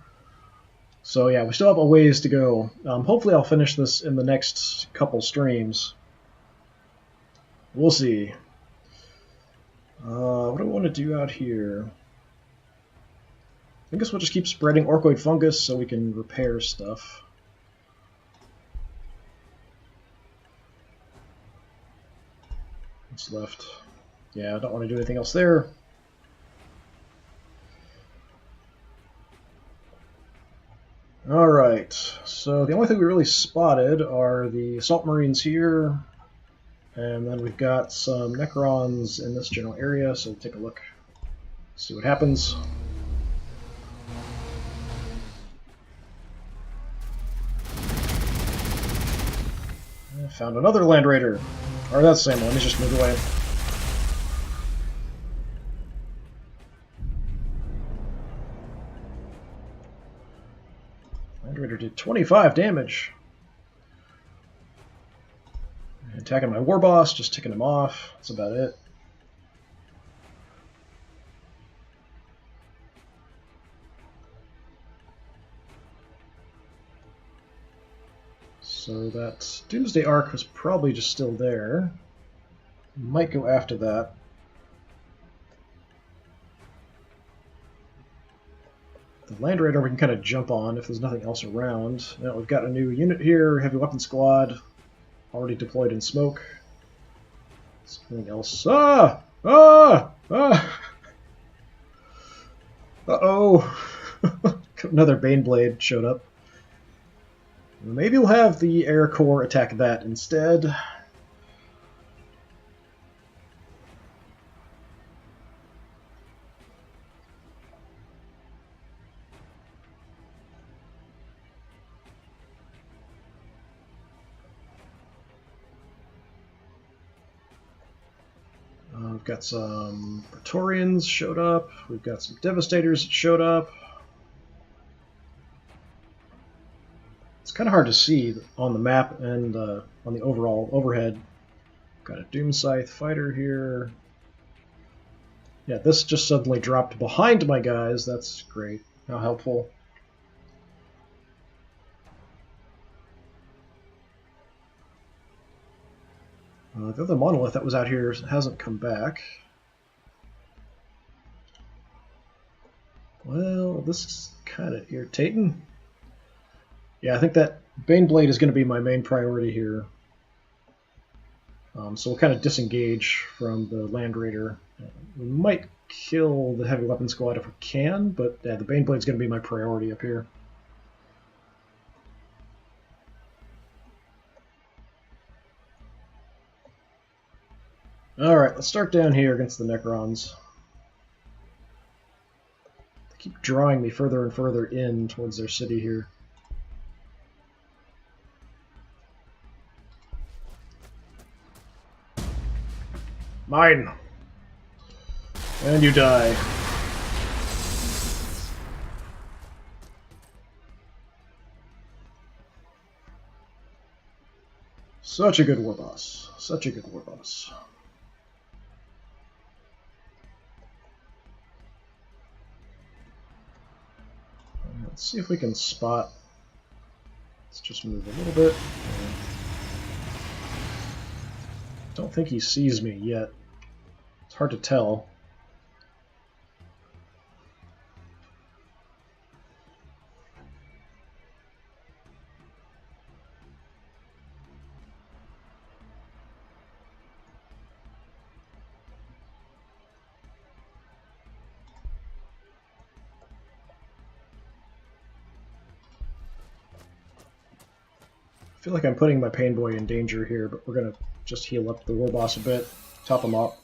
So yeah, we still have a ways to go. Hopefully I'll finish this in the next couple streams. We'll see. What do I want to do out here? I guess we'll just keep spreading Orkoid Fungus so we can repair stuff. What's left? Yeah, I don't want to do anything else there. Alright, so the only thing we really spotted are the Assault Marines here, and then we've got some Necrons in this general area, so we'll take a look, see what happens. I found another Land Raider. Or that's the same one, he's just moved away. Land Raider did 25 damage. Attacking my War Boss, just ticking him off. That's about it. So that Doomsday Ark was probably just still there. Might go after that. The Land Raider we can kind of jump on if there's nothing else around. Now we've got a new unit here, Heavy Weapon Squad, already deployed in smoke. Something else. Ah! Ah! Ah! Uh-oh! Another Baneblade showed up. Maybe we'll have the Air Corps attack that instead. We've got some Praetorians showed up. We've got some Devastators that showed up. It's kind of hard to see on the map and on the overall overhead. Got a Doom Scythe fighter here. Yeah, this just suddenly dropped behind my guys. That's great. How helpful. The other monolith that was out here hasn't come back. Well, this is kind of irritating. Yeah, I think that Baneblade is going to be my main priority here. So we'll kind of disengage from the Land Raider. We might kill the Heavy Weapon Squad if we can, but yeah, the Baneblade is going to be my priority up here. Alright, let's start down here against the Necrons. They keep drawing me further and further in towards their city here. Mine! And you die. Such a good war boss. Such a good war boss. Let's see if we can spot. Let's just move a little bit. Don't think he sees me yet. It's hard to tell. I feel like I'm putting my Pain Boy in danger here, but we're going to just heal up the war boss a bit, top him up.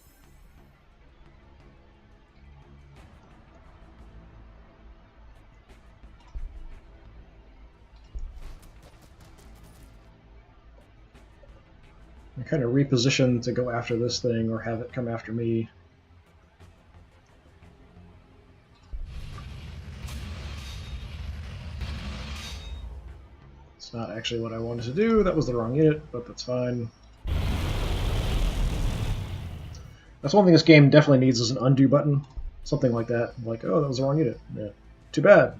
I kind of reposition to go after this thing or have it come after me. It's not actually what I wanted to do. That was the wrong unit, but that's fine. That's one thing this game definitely needs is an undo button. Something like that. Like, oh, that was the wrong unit. Yeah. Too bad.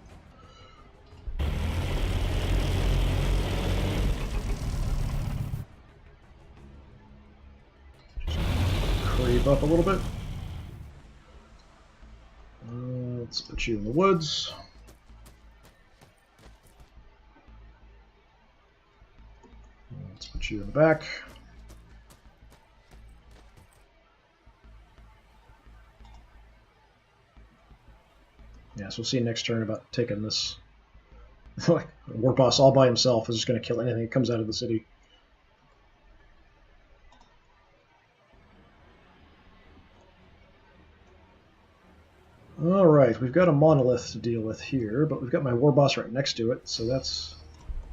Creep up a little bit. Let's put you in the woods. Let's put you in the back. Yeah, so we'll see next turn about taking this. Like, war boss all by himself is just going to kill anything that comes out of the city. Alright, we've got a monolith to deal with here, but we've got my war boss right next to it, so that's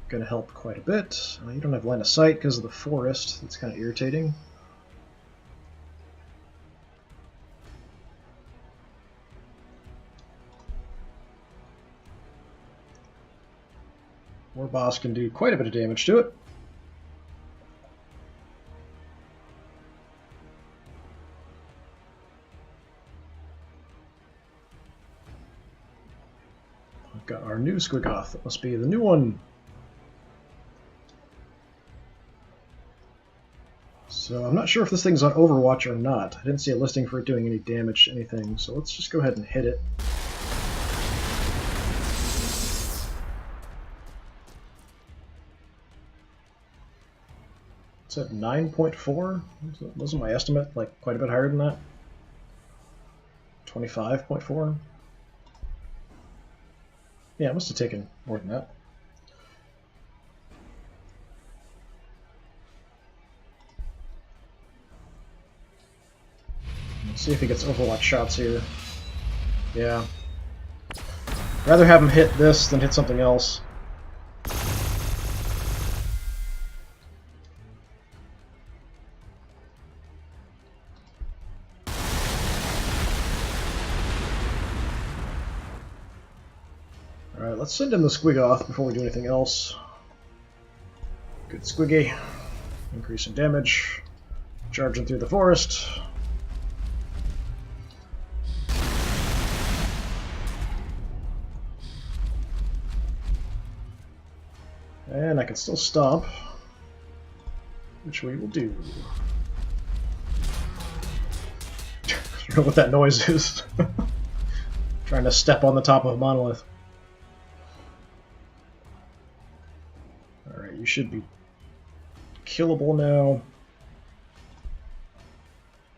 going to help quite a bit. You don't have line of sight because of the forest. That's kind of irritating. War boss can do quite a bit of damage to it. We've got our new Squiggoth. That must be the new one. So I'm not sure if this thing's on Overwatch or not. I didn't see a listing for it doing any damage to anything, so let's just go ahead and hit it. It's at 9.4? Wasn't my estimate like quite a bit higher than that? 25.4? Yeah, it must have taken more than that. Let's see if he gets Overwatch shots here. Yeah. Rather have him hit this than hit something else. Alright, let's send in the Squiggoth before we do anything else. Good Squiggy. Increasing damage. Charging through the forest. And I can still stomp, which we will do. I don't know what that noise is. Trying to step on the top of a monolith. Alright, you should be killable now.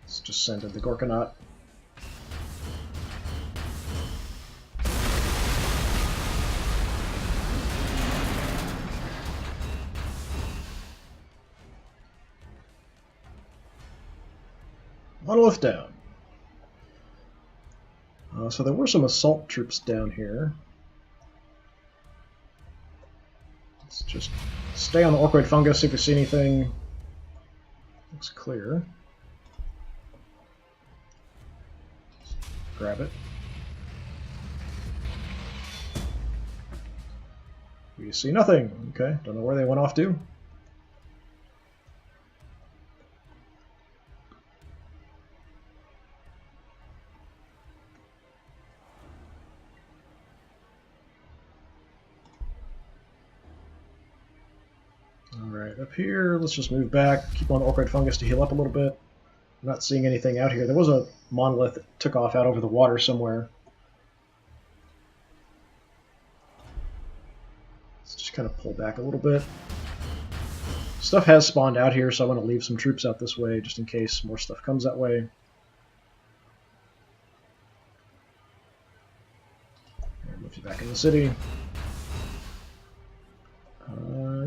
Let's just send in the Gorkanaut. Monolith down. So there were some assault troops down here. Let's just stay on the Orkoid fungus, see if we see anything. Looks clear. Let's grab it. We see nothing. Okay, don't know where they went off to. Alright, up here, let's just move back, keep on Orkoid Fungus to heal up a little bit. I'm not seeing anything out here. There was a monolith that took off out over the water somewhere. Let's just kind of pull back a little bit. Stuff has spawned out here, so I want to leave some troops out this way, just in case more stuff comes that way. Move you back in the city.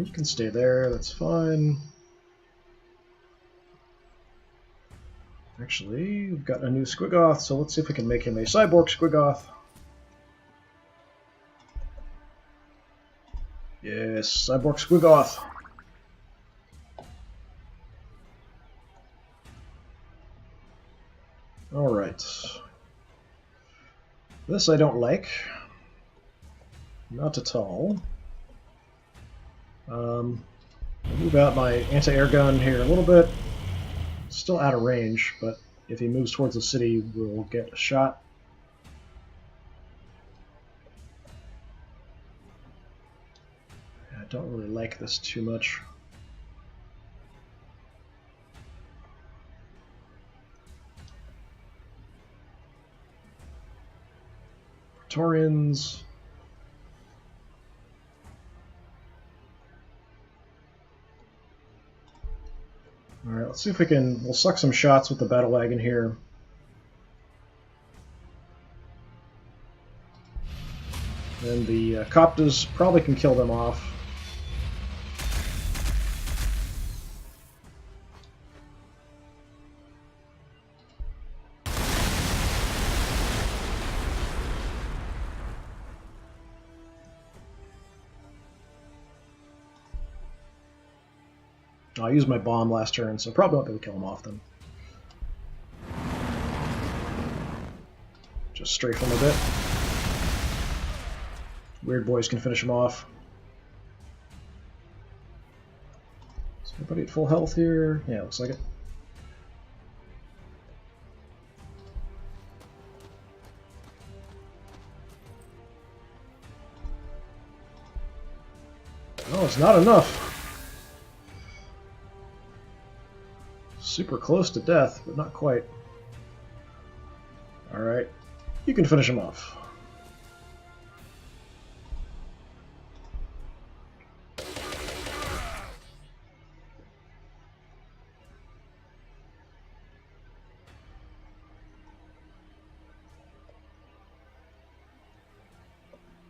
You can stay there, that's fine. Actually, we've got a new Squiggoth, so let's see if we can make him a cyborg Squiggoth. Yes, cyborg Squiggoth. Alright. This I don't like. Not at all. Move out my anti-air gun here a little bit. Still out of range, but if he moves towards the city, we'll get a shot. I don't really like this too much. Praetorians. Alright, let's see if we'll suck some shots with the battle wagon here. And the Coptas probably can kill them off. I used my bomb last turn, so probably won't be able to kill him off then. Just strafe him a bit. Weird boys can finish him off. Is everybody at full health here? Yeah, looks like it. Oh, it's not enough. Super close to death, but not quite. Alright, you can finish him off.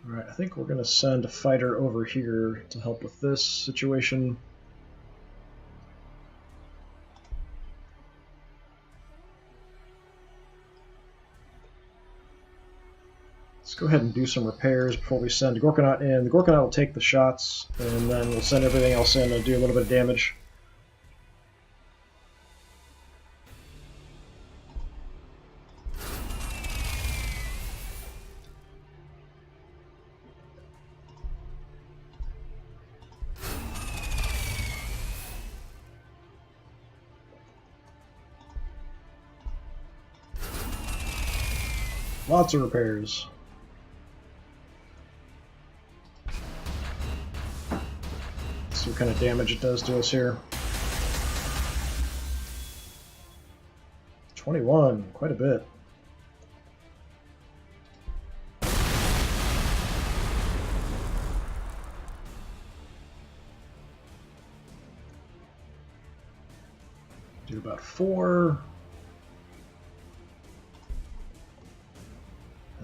Alright, I think we're going to send a fighter over here to help with this situation. Let's go ahead and do some repairs before we send Gorkanaut in. The Gorkanaut will take the shots, and then we'll send everything else in and do a little bit of damage. Lots of repairs. See what kind of damage it does to us here. 21, quite a bit. Do about 4.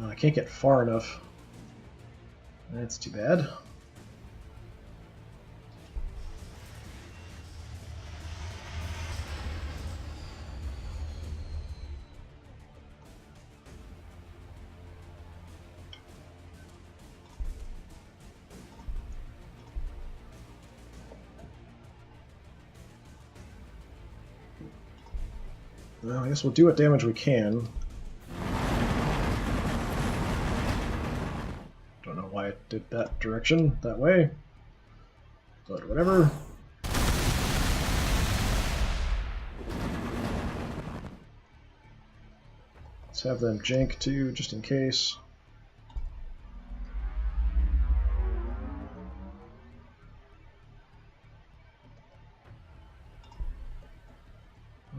I can't get far enough. That's too bad. Well, I guess we'll do what damage we can. Don't know why it did that direction, that way. But whatever. Let's have them jank too, just in case.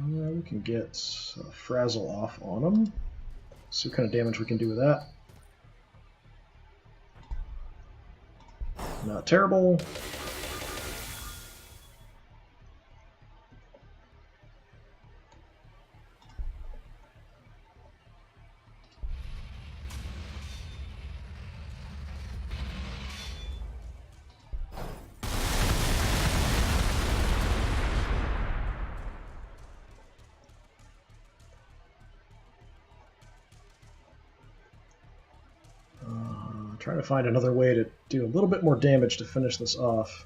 We can get Frazzle off on them. See what kind of damage we can do with that. Not terrible. Trying to find another way to do a little bit more damage to finish this off.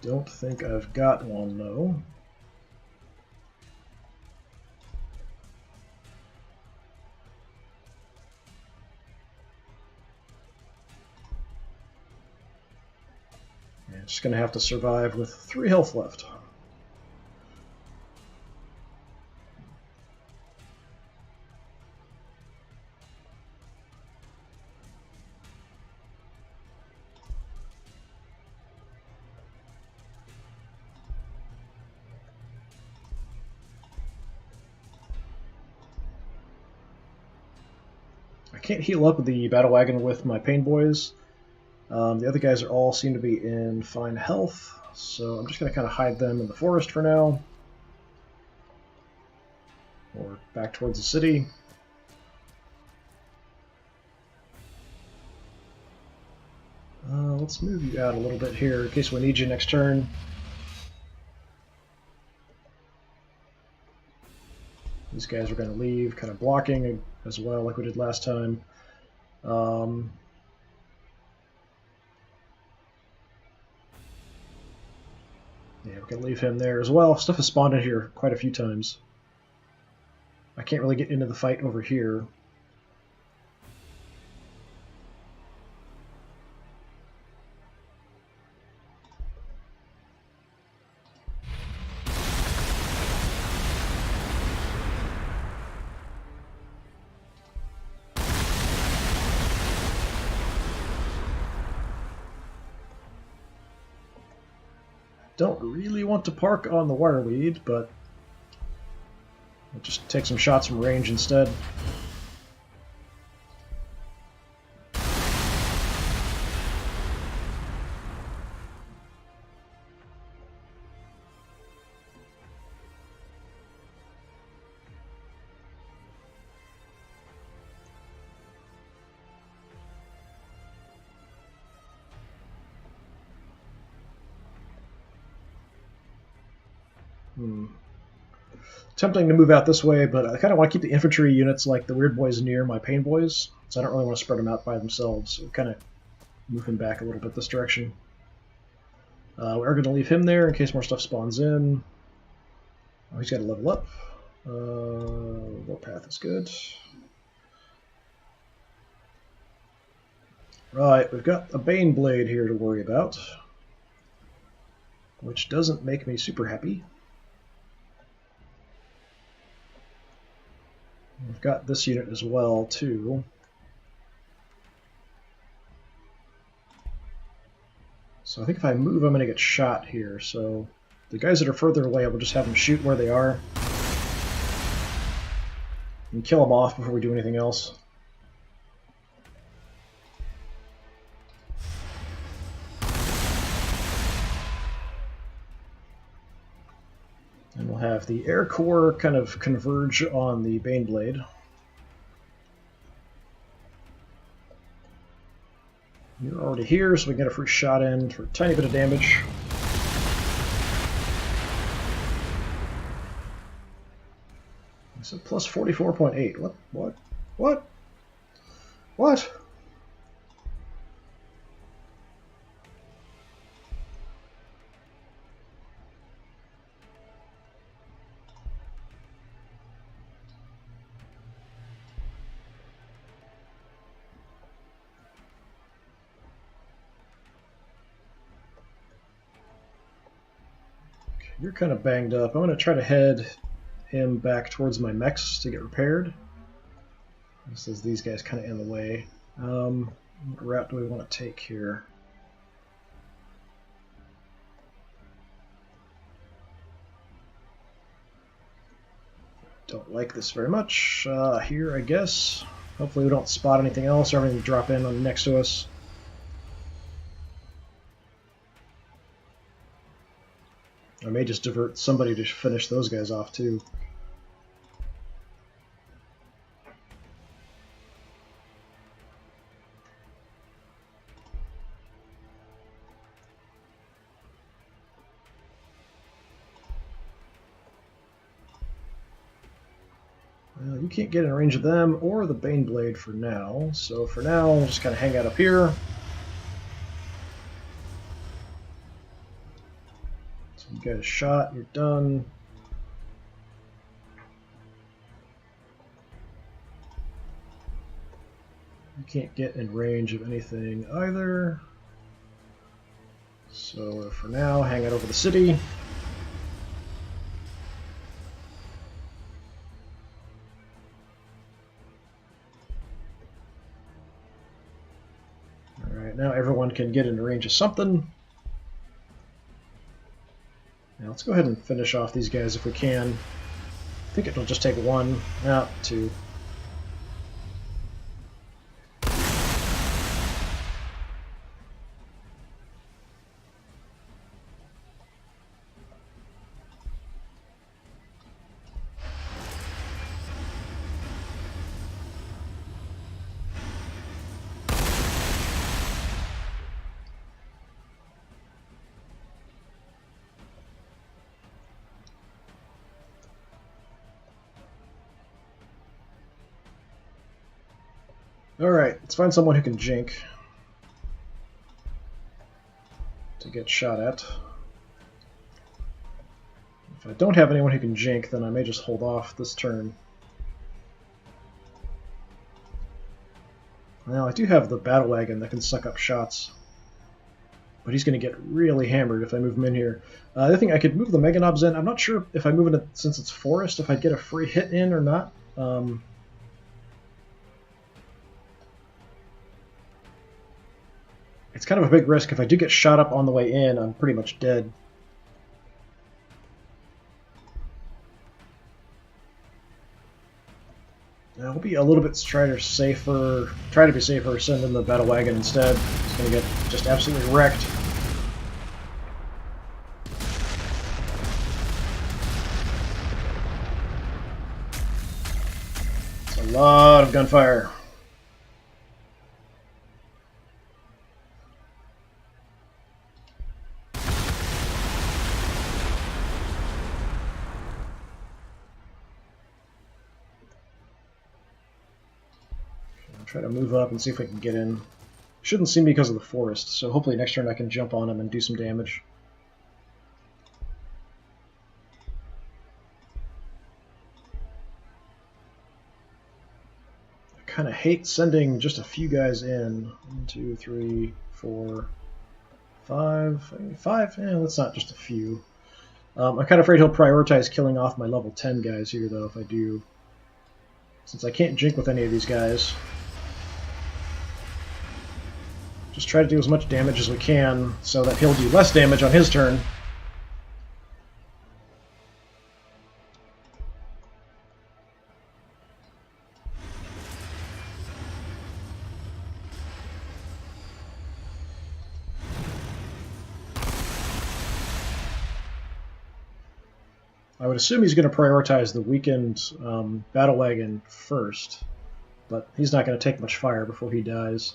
Don't think I've got one, though. Yeah, just gonna have to survive with 3 health left. I can't heal up the battle wagon with my pain boys. The other guys all seem to be in fine health, so I'm just going to kind of hide them in the forest for now. Or back towards the city. Let's move you out a little bit here in case we need you next turn. These guys are going to leave, kind of blocking as well, like we did last time. Yeah, we can leave him there as well. Stuff has spawned in here quite a few times. I can't really get into the fight over here. don't really want to park on the wire lead, but I'll just take some shots from range instead. Tempting to move out this way, but I kind of want to keep the infantry units like the weird boys near my pain boys, so I don't really want to spread them out by themselves. So kind of moving back a little bit this direction. We're going to leave him there in case more stuff spawns in. Oh, he's got to level up. Warpath is good. Right, we've got a Bane Blade here to worry about, which doesn't make me super happy. We've got this unit as well, too. So I think if I move, I'm going to get shot here. So the guys that are further away, we'll just have them shoot where they are. And kill them off before we do anything else. And we'll have the Air Corps kind of converge on the Bane Blade. You're already here, so we get a free shot in for a tiny bit of damage. So plus 44.8. What? What? You're kind of banged up. I'm going to try to head him back towards my mechs to get repaired. This is these guys kind of in the way. What route do we want to take here? Don't like this very much. Here, I guess. Hopefully we don't spot anything else or everything drop in on next to us. I may just divert somebody to finish those guys off, too. Well, you can't get in range of them or the Bane Blade for now, so for now, we'll just kind of hang out up here. You got a shot, you're done. You can't get in range of anything either. So for now, hang out over the city. Alright, now everyone can get into range of something. Now let's go ahead and finish off these guys if we can. I think it'll just take one, no, two. Alright, let's find someone who can jink to get shot at. If I don't have anyone who can jink, then I may just hold off this turn. Well, I do have the battle wagon that can suck up shots, but he's going to get really hammered if I move him in here. The other thing, I could move the Mega Knobs in. I'm not sure if I move it since it's forest, if I'd get a free hit in or not. It's kind of a big risk. If I do get shot up on the way in, I'm pretty much dead. I'll be a little bit try to be safer, send in the battle wagon instead. It's going to get just absolutely wrecked. It's a lot of gunfire. Try to move up and see if we can get in. Shouldn't see me because of the forest, so hopefully next turn I can jump on him and do some damage. I kind of hate sending just a few guys in. 1, 2, 3, 4, 5. 5? Yeah, that's not just a few. I'm kind of afraid he'll prioritize killing off my level 10 guys here, though, if I do. Since I can't jink with any of these guys. Just try to do as much damage as we can so that he'll do less damage on his turn. I would assume he's going to prioritize the weakened battle wagon first, but he's not going to take much fire before he dies.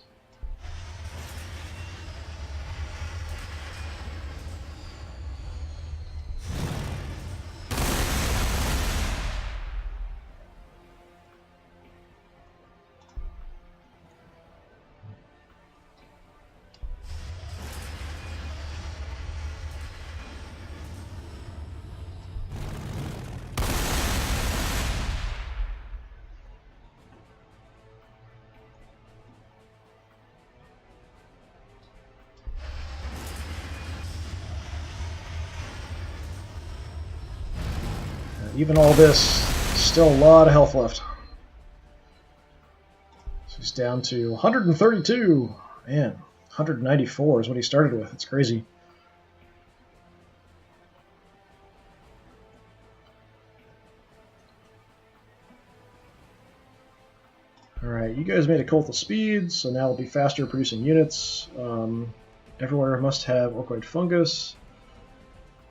Even all this, still a lot of health left. So he's down to 132. Man, 194 is what he started with. It's crazy. Alright, you guys made a cult of speed, so now we'll be faster producing units. Everywhere must have orkoid fungus.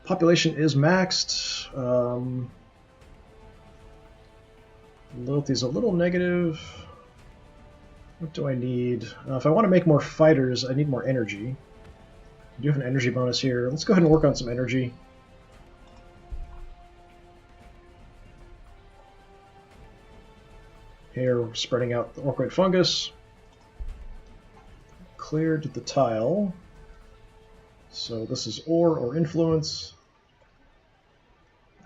Population is maxed. Loyalty's a little negative. What do I need? If I want to make more fighters, I need more energy. I do have an energy bonus here. Let's go ahead and work on some energy. Here, we're spreading out the orkoid fungus. Cleared the tile. So this is ore or influence.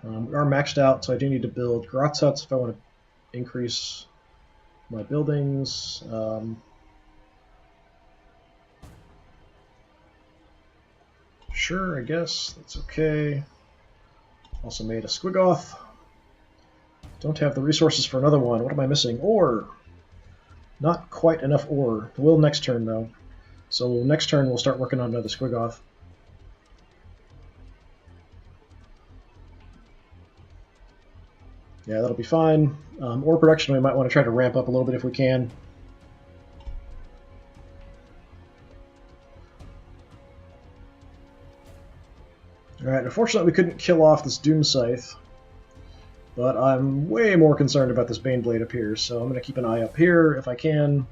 We are maxed out, so I do need to build Grotz huts if I want to increase my buildings. Sure, I guess. That's okay. Also made a Squiggoth. Don't have the resources for another one. What am I missing? Ore! Not quite enough ore. Will next turn, though. So next turn we'll start working on another Squiggoth. Yeah, that'll be fine. Ore production we might want to try to ramp up a little bit if we can. Alright, unfortunately we couldn't kill off this Doom Scythe, but I'm way more concerned about this Baneblade up here, so I'm going to keep an eye up here if I can.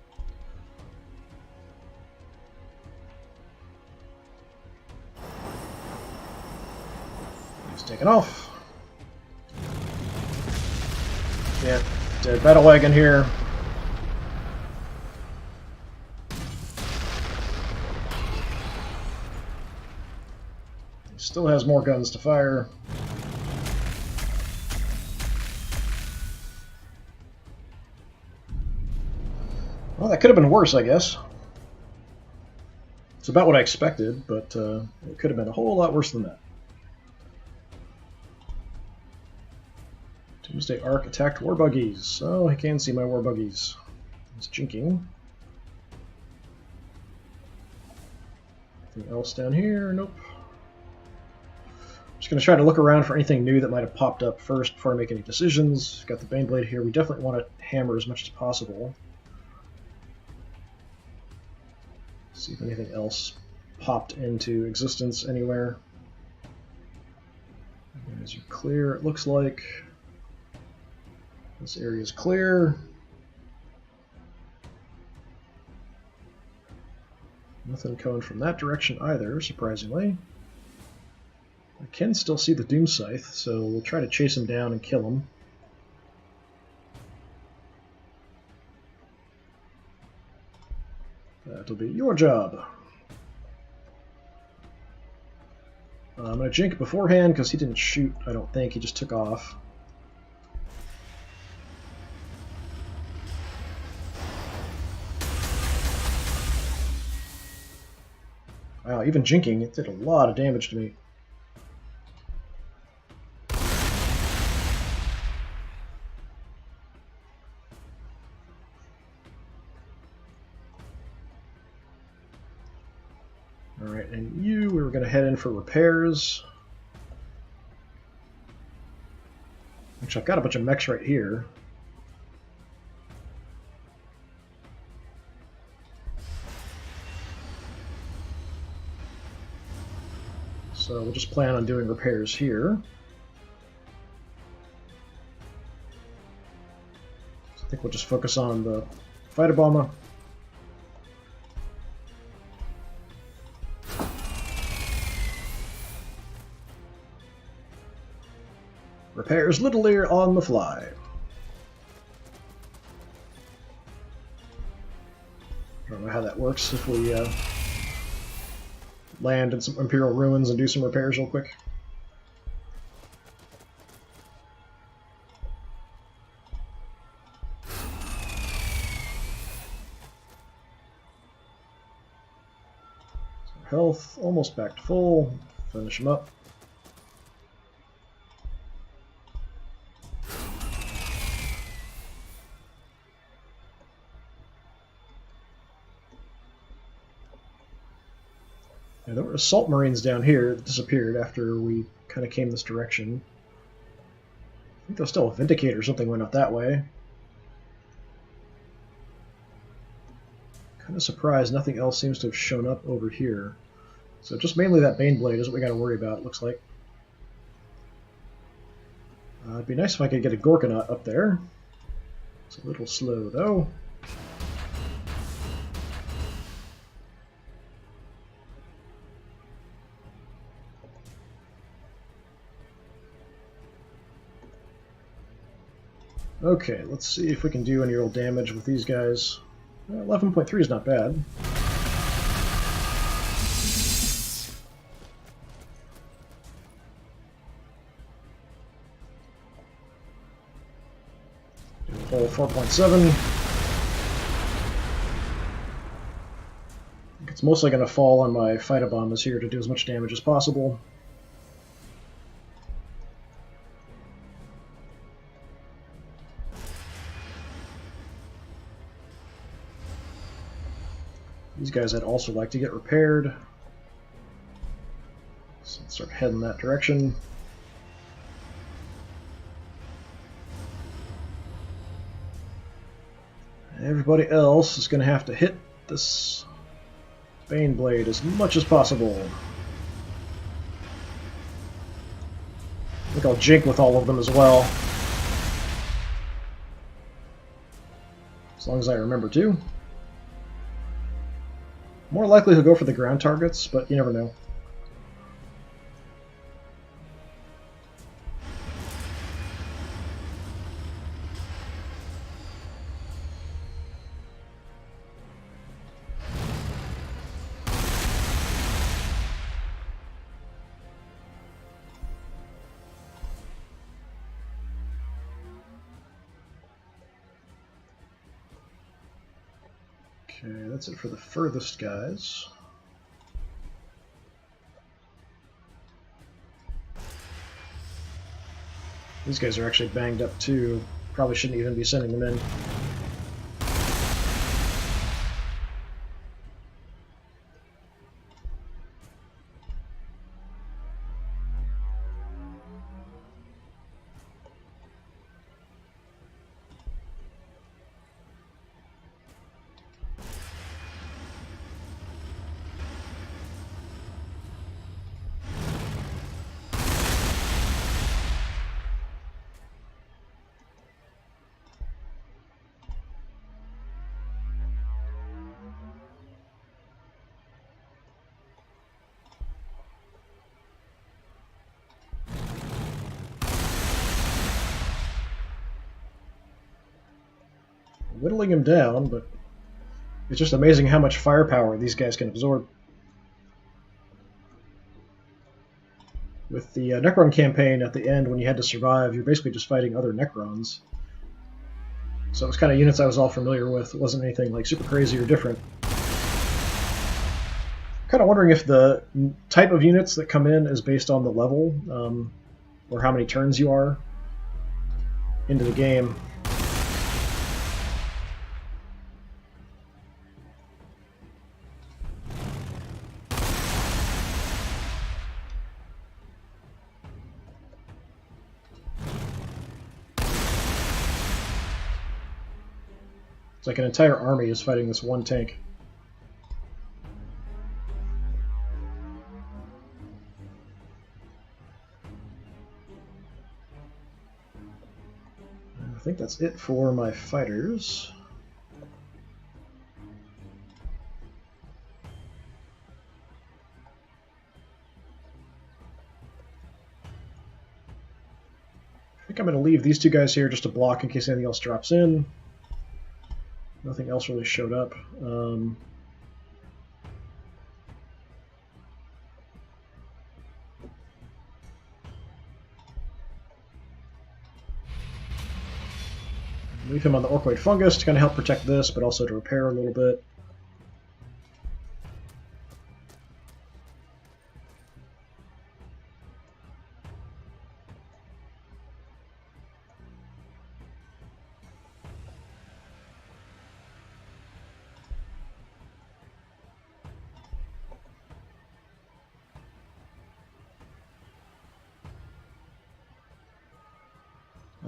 He's taken off. Yeah, dead battle wagon here. He still has more guns to fire. Well, that could have been worse, I guess. It's about what I expected, but it could have been a whole lot worse than that. Doomsday Ark attacked war buggies. Oh, I can see my war buggies. It's jinking. Anything else down here? Nope. Just going to try to look around for anything new that might have popped up first before I make any decisions. Got the Baneblade here. We definitely want to hammer as much as possible. See if anything else popped into existence anywhere. As you clear, it looks like this area is clear. Nothing coming from that direction either, surprisingly. I can still see the Doom Scythe, so we'll try to chase him down and kill him. That'll be your job. I'm going to jink beforehand because he didn't shoot, I don't think. He just took off. Wow, even jinking, it did a lot of damage to me. Alright, and you, we were going to head in for repairs. Which I've got a bunch of mechs right here. So we'll just plan on doing repairs here. So I think we'll just focus on the fighter bomber. Repairs Little Ear on the fly. I don't know how that works if we land in some Imperial ruins and do some repairs real quick. So health almost back to full. Finish him up. Yeah, there were assault marines down here that disappeared after we kind of came this direction. I think there was still a Vindicator or something went out that way. Kind of surprised nothing else seems to have shown up over here. So just mainly that Baneblade is what we got to worry about, it looks like. It'd be nice if I could get a Gorkanaut up there. It's a little slow though. Okay, let's see if we can do any real damage with these guys. 11.3 is not bad. Do a whole 4.7. It's mostly going to fall on my Phytobombers here to do as much damage as possible. These guys I'd also like to get repaired. So let's start heading that direction. And everybody else is going to have to hit this Baneblade as much as possible. I think I'll jink with all of them as well. As long as I remember to. More likely he'll go for the ground targets, but you never know. Okay, that's it for the furthest guys. These guys are actually banged up too. Probably shouldn't even be sending them in. whittling him down, but it's just amazing how much firepower these guys can absorb. With the Necron campaign at the end, when you had to survive, you're basically just fighting other Necrons. So it was kind of units I was all familiar with. It wasn't anything like super crazy or different. Kind of wondering if the type of units that come in is based on the level, or how many turns you are into the game. It's like an entire army is fighting this one tank. I think that's it for my fighters. I think I'm going to leave these two guys here just to block in case anything else drops in. Nothing else really showed up. Leave him on the Orkoid Fungus to kind of help protect this, but also to repair a little bit.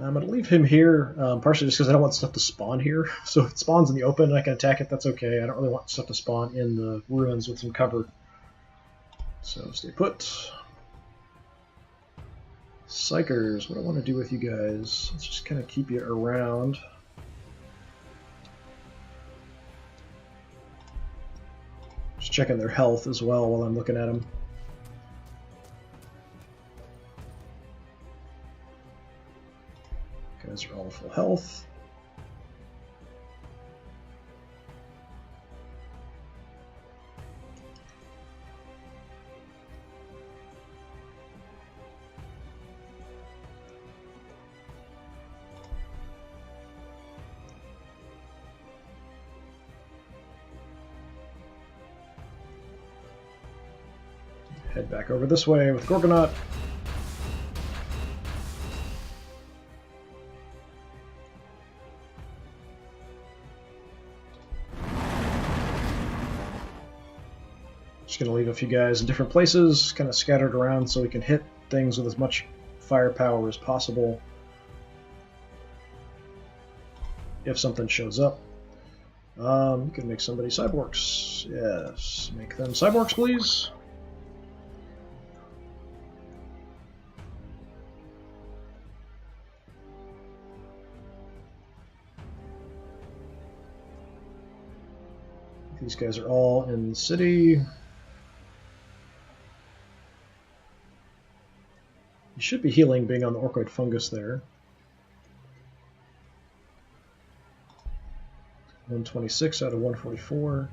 I'm going to leave him here, partially just because I don't want stuff to spawn here. So if it spawns in the open and I can attack it, that's okay. I don't really want stuff to spawn in the ruins with some cover. So stay put. Psychers, what do I want to do with you guys? Let's just kind of keep you around. Just checking their health as well while I'm looking at them. Guys are all full health. Head back over this way with Gorgonaut. Just going to leave a few guys in different places, kind of scattered around so we can hit things with as much firepower as possible if something shows up. You can make somebody cyborgs. Yes, make them cyborgs, please. These guys are all in the city. You should be healing being on the Orkoid Fungus there. 126 out of 144.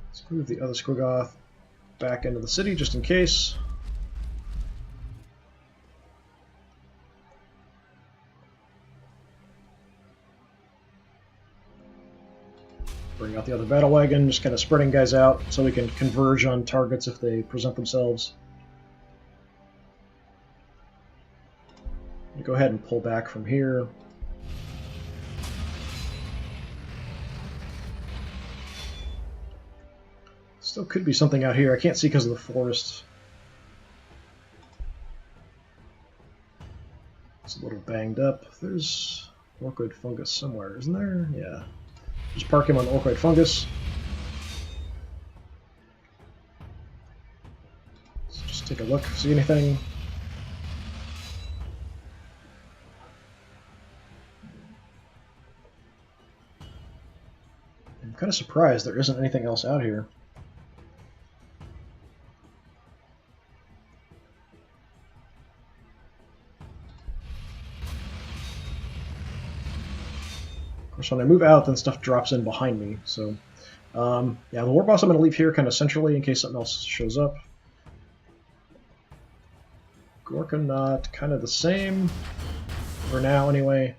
Let's move the other Squiggoth back into the city just in case. Bring out the other battle wagon, just kind of spreading guys out so we can converge on targets if they present themselves. Go ahead and pull back from here. Still could be something out here. I can't see because of the forest. It's a little banged up. There's Orkoid Fungus somewhere, isn't there? Yeah. Just park him on the Orkoid Fungus. Let's just take a look, see anything. I'm kind of surprised there isn't anything else out here. course, when I move out, then stuff drops in behind me. So, yeah, the war boss I'm going to leave here kind of centrally in case something else shows up. Gorkanaut, kind of the same for now, anyway.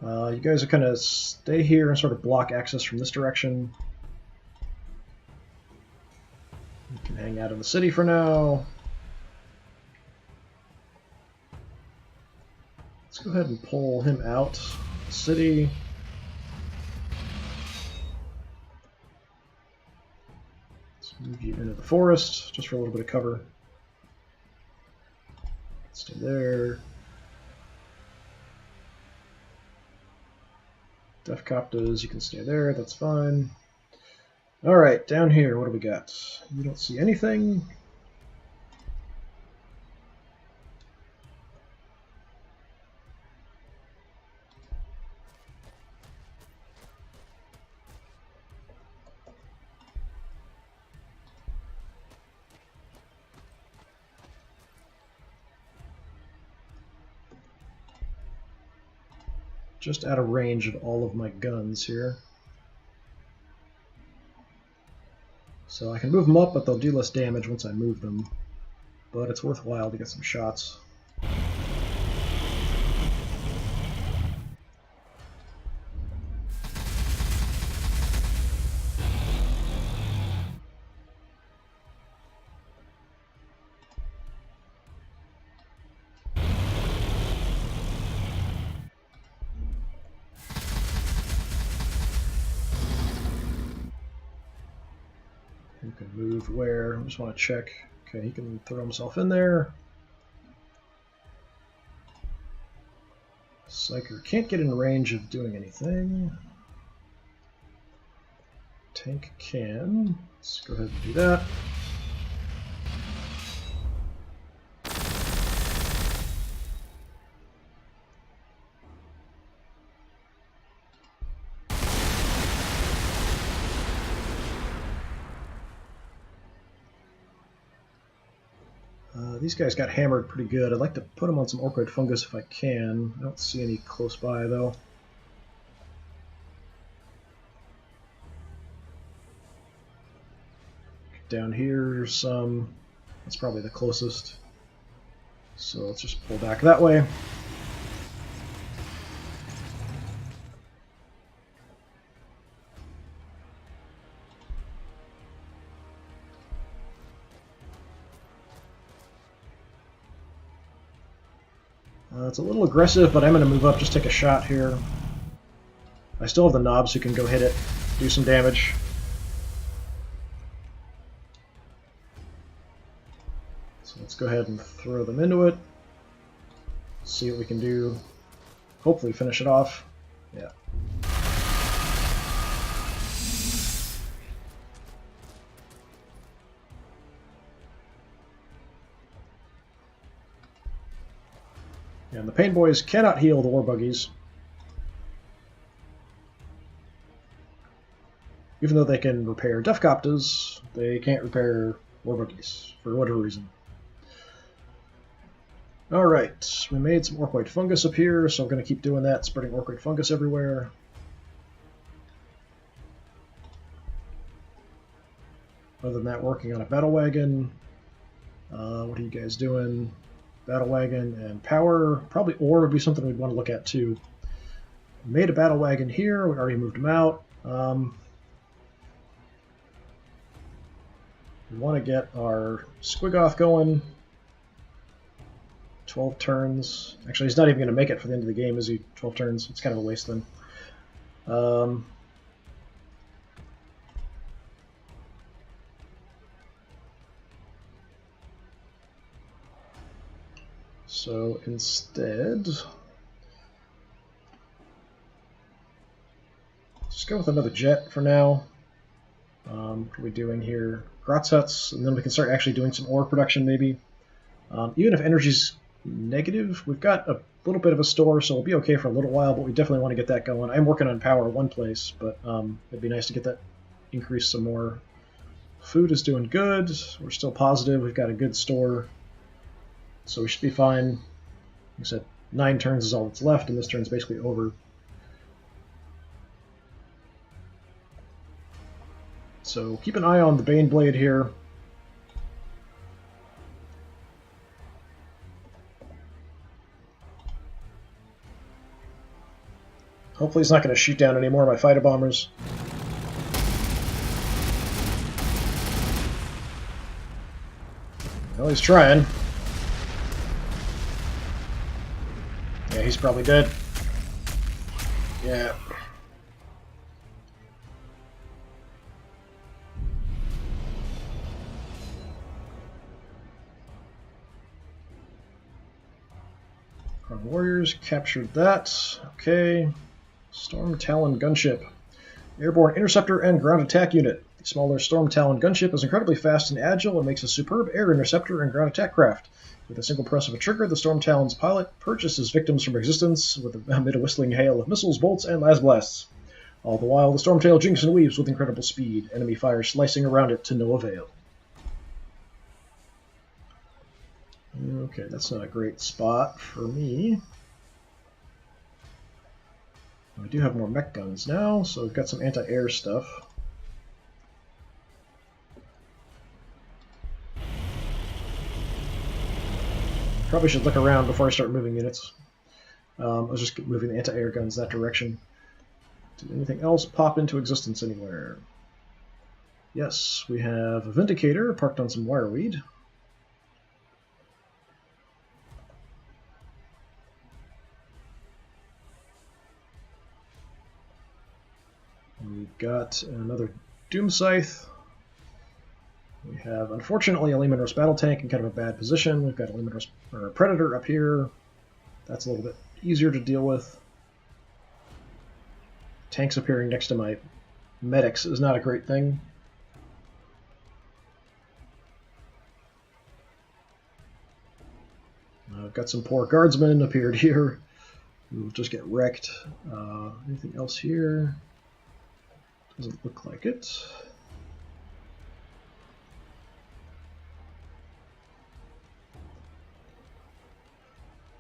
You guys are going to stay here and sort of block access from this direction. You can hang out in the city for now. Let's go ahead and pull him out. City. Let's move you into the forest, just for a little bit of cover. Stay there. Defcoptas, you can stay there, that's fine. Alright, down here, what do we got? You don't see anything. Just out of range of all of my guns here. So I can move them up, but they'll do less damage once I move them. But it's worthwhile to get some shots. You can move where? I just want to check. Okay, he can throw himself in there. Psyker can't get in range of doing anything. Tank can. Let's go ahead and do that. These guys got hammered pretty good. I'd like to put them on some Orkoid fungus if I can. I don't see any close by, though. Down here, some. That's probably the closest. So let's just pull back that way. It's a little aggressive, but I'm going to move up, just take a shot here. I still have the knobs who can go hit it, do some damage. So let's go ahead and throw them into it. See what we can do. Hopefully finish it off. Yeah. And the Pain Boys cannot heal the War Buggies. Even though they can repair Defcoptas, they can't repair War Buggies, for whatever reason. Alright, we made some Orkoid fungus up here, so I'm going to keep doing that, spreading Orkoid fungus everywhere. Other than that, working on a battle wagon. What are you guys doing? Battle wagon and power. Probably ore would be something we'd want to look at too. Made a battle wagon here. We already moved them out. We want to get our Squiggoth going. 12 turns. Actually, he's not even going to make it for the end of the game, is he? 12 turns. It's kind of a waste then. So instead, just go with another jet for now. What are we doing here? Grotz huts, and then we can start actually doing some ore production maybe. Even if energy's negative, we've got a little bit of a store, so we'll be okay for a little while, but we definitely want to get that going. I'm working on power one place, but it'd be nice to get that increased some more. Food is doing good. We're still positive. We've got a good store. So we should be fine. Like I said, 9 turns is all that's left, and this turn's basically over. So keep an eye on the Bane Blade here. Hopefully he's not going to shoot down any more of my fighter bombers. Well, he's trying. Yeah, he's probably dead. Yeah. Our warriors captured that. Okay. Storm Talon gunship. Airborne interceptor and ground attack unit. The smaller Storm Talon gunship is incredibly fast and agile and makes a superb air interceptor and ground attack craft. With a single press of a trigger, the Storm Talon's pilot purchases victims from existence amid a whistling hail of missiles, bolts, and las blasts. All the while, the Stormtail jinks and weaves with incredible speed, enemy fire slicing around it to no avail. Okay, that's not a great spot for me. I do have more mech guns now, so we've got some anti-air stuff. Probably should look around before I start moving units. I was just moving the anti-air guns that direction. Did anything else pop into existence anywhere? Yes, we have a Vindicator parked on some wireweed. We've got another Doom Scythe. We have, unfortunately, a Lehman Russ battle tank in kind of a bad position. We've got a Lehman Russ or a Predator up here. That's a little bit easier to deal with. Tanks appearing next to my medics is not a great thing. I've got some poor guardsmen appeared here who will just get wrecked. Anything else here? Doesn't look like it.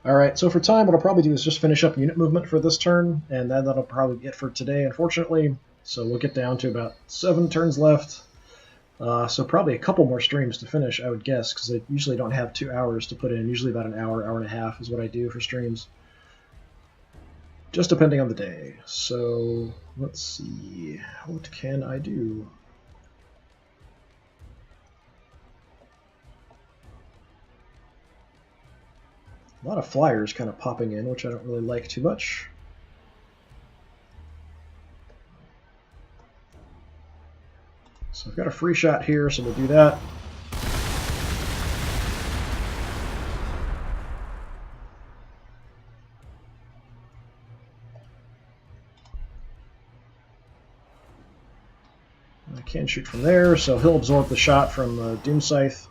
Alright, so for time, what I'll probably do is just finish up unit movement for this turn, and then that'll probably be it for today, unfortunately. So we'll get down to about 7 turns left. So probably a couple more streams to finish, I would guess, because I usually don't have 2 hours to put in. Usually about an hour, hour and a half is what I do for streams. Just depending on the day. So let's see, what can I do? A lot of flyers kind of popping in, which I don't really like too much. So I've got a free shot here, so we'll do that. I can shoot from there, so he'll absorb the shot from the Doom Scythe.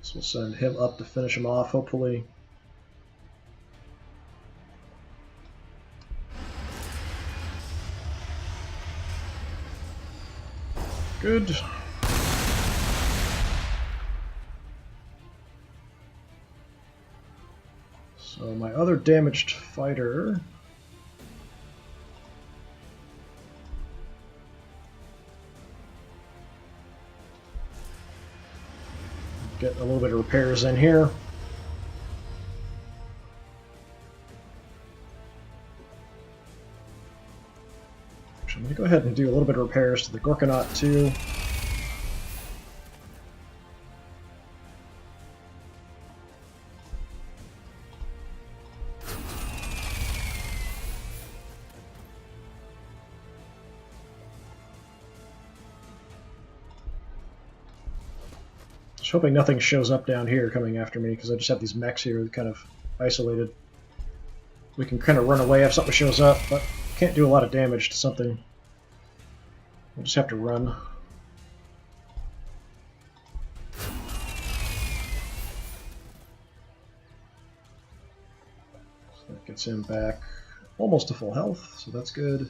So we'll send him up to finish him off, hopefully. Good. So my other damaged fighter get a little bit of repairs in here. So I'm going to go ahead and do a little bit of repairs to the Gorkanaut too. Just hoping nothing shows up down here coming after me, because I just have these mechs here kind of isolated. We can kind of run away if something shows up, but can't do a lot of damage to something. We'll just have to run. So that gets him back almost to full health, so that's good.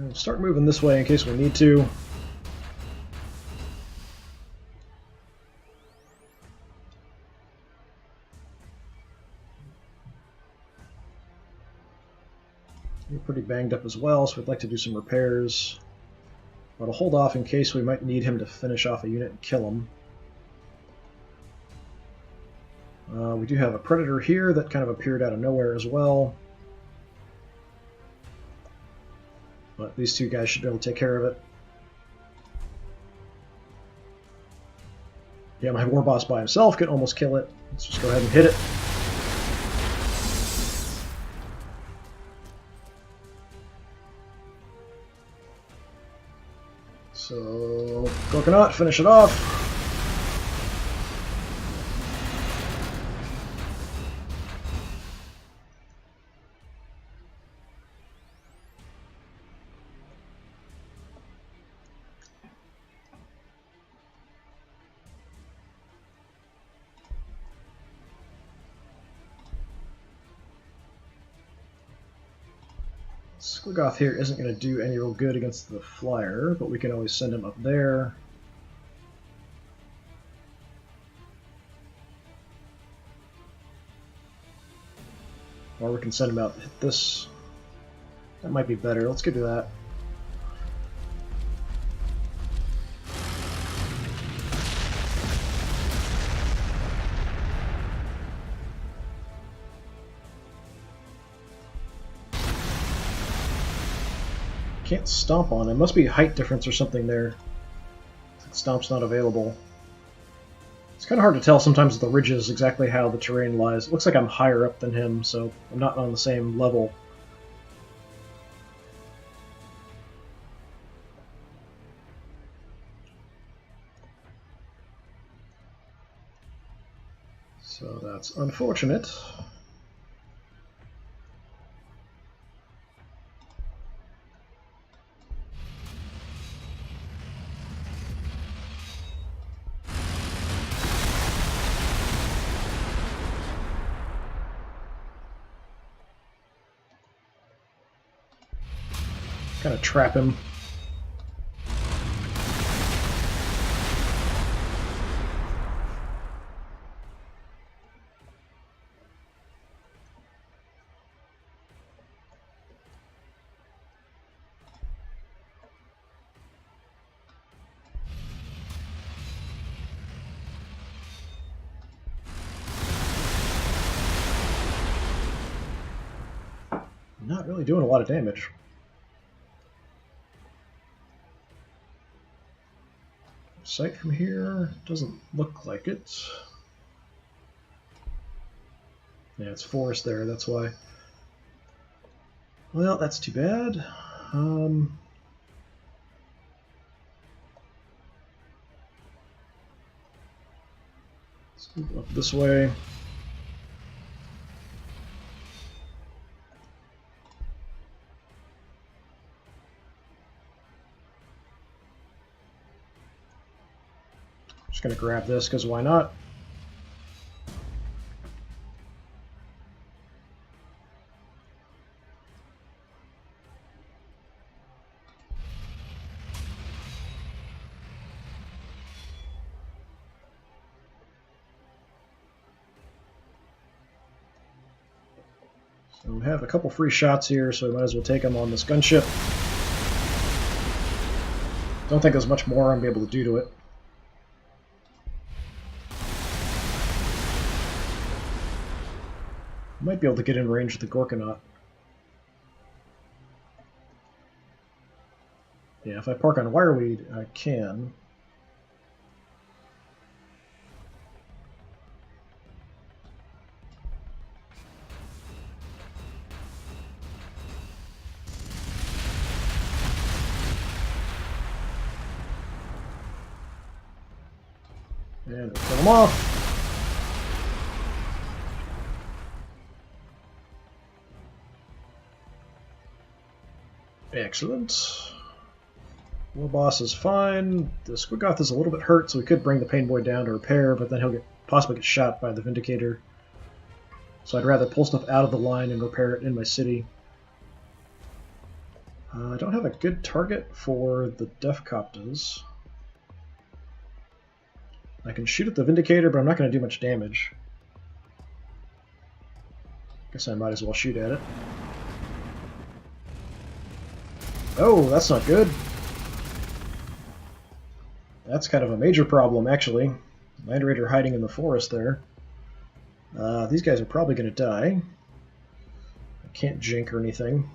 We'll start moving this way in case we need to. You're pretty banged up as well, so we'd like to do some repairs. But I'll hold off in case we might need him to finish off a unit and kill him. We do have a predator here that kind of appeared out of nowhere as well. But these two guys should be able to take care of it. Yeah, my war boss by himself can almost kill it. Let's just go ahead and hit it. So, Coconut, finish it off. Squiggoth here isn't going to do any real good against the flyer, but we can always send him up there. Or we can send him out to hit this. That might be better. Let's go do that. Can't stomp on him. Must be a height difference or something there. Stomp's not available. It's kind of hard to tell sometimes with the ridges exactly how the terrain lies. It looks like I'm higher up than him, so I'm not on the same level. So that's unfortunate. Kind of trap him. Not really doing a lot of damage. Sight from here doesn't look like it. Yeah, it's forest there, that's why. Well, that's too bad. Let's move up this way. Just gonna grab this because why not? So we have a couple free shots here, so we might as well take them on this gunship. Don't think there's much more I'm gonna be able to do to it. Might be able to get in range with the Gorkanaut. Yeah, if I park on Wireweed, I can. And kill them off. Excellent. War boss is fine. The Squiggoth is a little bit hurt, so we could bring the Pain Boy down to repair, but then he'll possibly get shot by the Vindicator. So I'd rather pull stuff out of the line and repair it in my city. I don't have a good target for the Defcoptas. I can shoot at the Vindicator, but I'm not going to do much damage. Guess I might as well shoot at it. Oh, that's not good. That's kind of a major problem, actually. Land Raider hiding in the forest there. These guys are probably going to die. I can't jink or anything.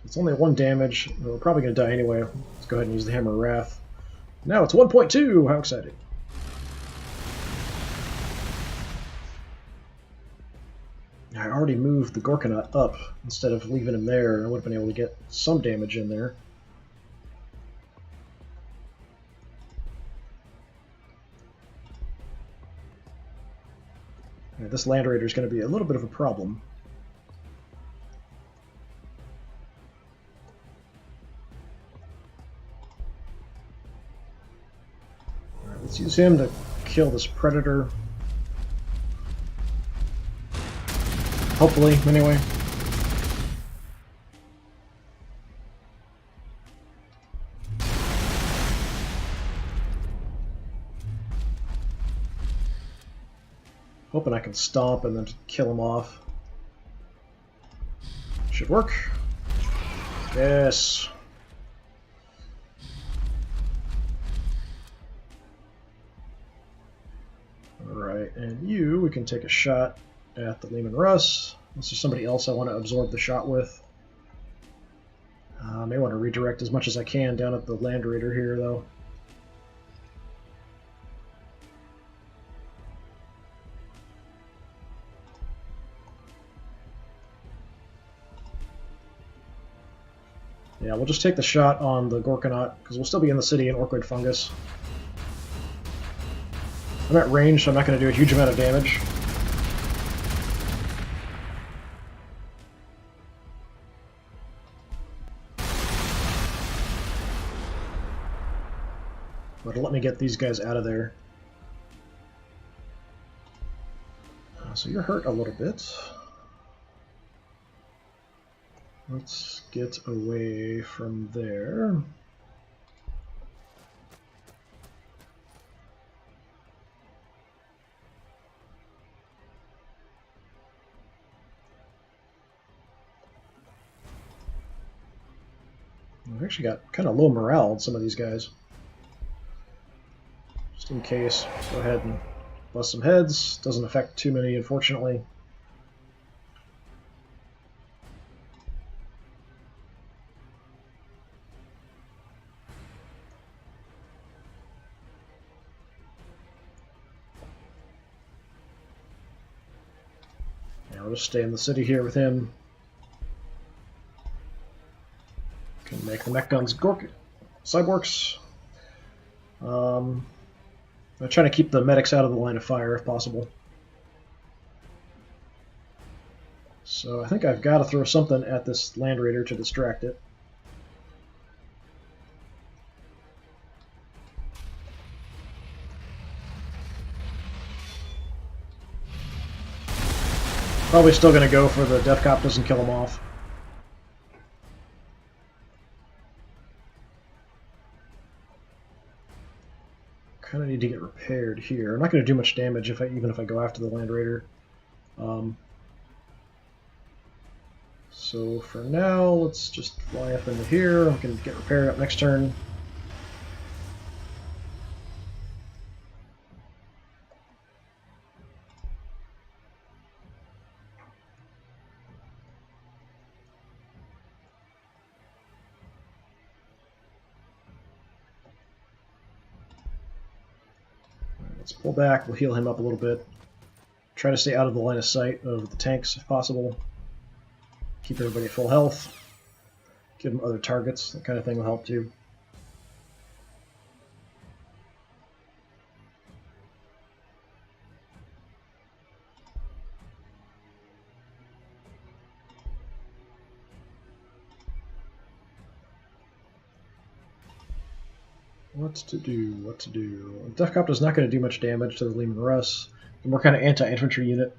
It's only 1 damage. We're probably going to die anyway. Let's go ahead and use the Hammer of Wrath. Now it's 1.2! How exciting. I already moved the Gorkanaut up instead of leaving him there. I would have been able to get some damage in there. Yeah, this Land Raider is going to be a little bit of a problem. Alright, let's use him to kill this Predator. Hopefully, anyway. Hoping I can stomp and then kill him off. Should work. Yes. Alright, and you, we can take a shot at the Leman Russ. This is somebody else I want to absorb the shot with. I may want to redirect as much as I can down at the Land Raider here, though. Yeah, we'll just take the shot on the Gorkanaut, because we'll still be in the city in Orkoid Fungus. I'm at range, so I'm not going to do a huge amount of damage. But it'll let me get these guys out of there. So you're hurt a little bit. Let's get away from there. We've actually got kind of low morale in some of these guys. Just in case, go ahead and bust some heads. Doesn't affect too many, unfortunately. I'll just stay in the city here with him. Can make the mech guns cyborgs. I'm trying to keep the medics out of the line of fire if possible. So I think I've got to throw something at this Land Raider to distract it. Probably still going to go for the Defcoptas and kill him off. Kind of need to get repaired here. I'm not going to do much damage even if I go after the Land Raider. So for now, let's just fly up into here. I can get repaired up next turn. Let's pull back, we'll heal him up a little bit. Try to stay out of the line of sight of the tanks if possible. Keep everybody at full health. Give them other targets, that kind of thing will help too. What to do? Defcopta's not going to do much damage to the Leman Russ. The more kind of anti-infantry unit.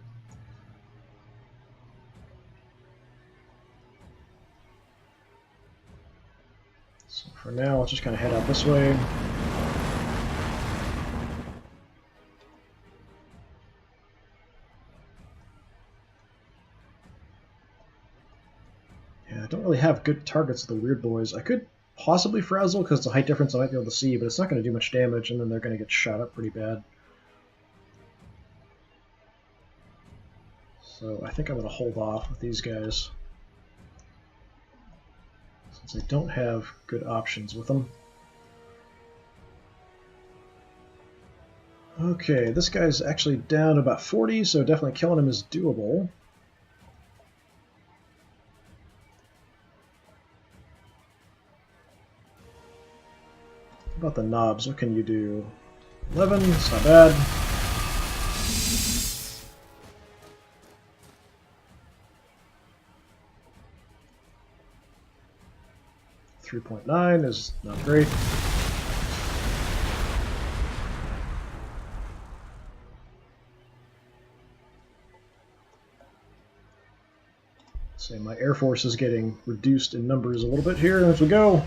for now, let's just kind of head out this way. Yeah, I don't really have good targets of the weird boys. I could possibly frazzle because it's a height difference I might be able to see, but it's not going to do much damage, and then they're going to get shot up pretty bad. So I think I'm going to hold off with these guys, since I don't have good options with them. Okay, this guy's actually down about 40, so definitely killing him is doable. What about the knobs? What can you do? 11, it's not bad. .9 is not great. Say my Air Force is getting reduced in numbers a little bit here as we go.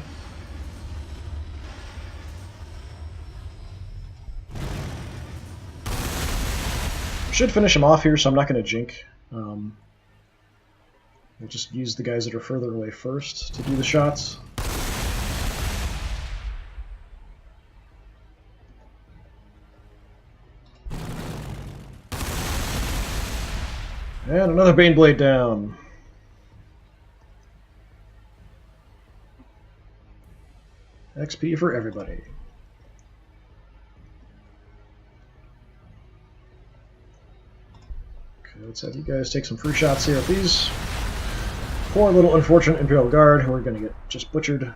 Should finish him off here, so I'm not going to jink. We'll just use the guys that are further away first to do the shots. And another Baneblade down. XP for everybody. Okay, let's have you guys take some free shots here at these poor little unfortunate Imperial Guard who are going to get just butchered.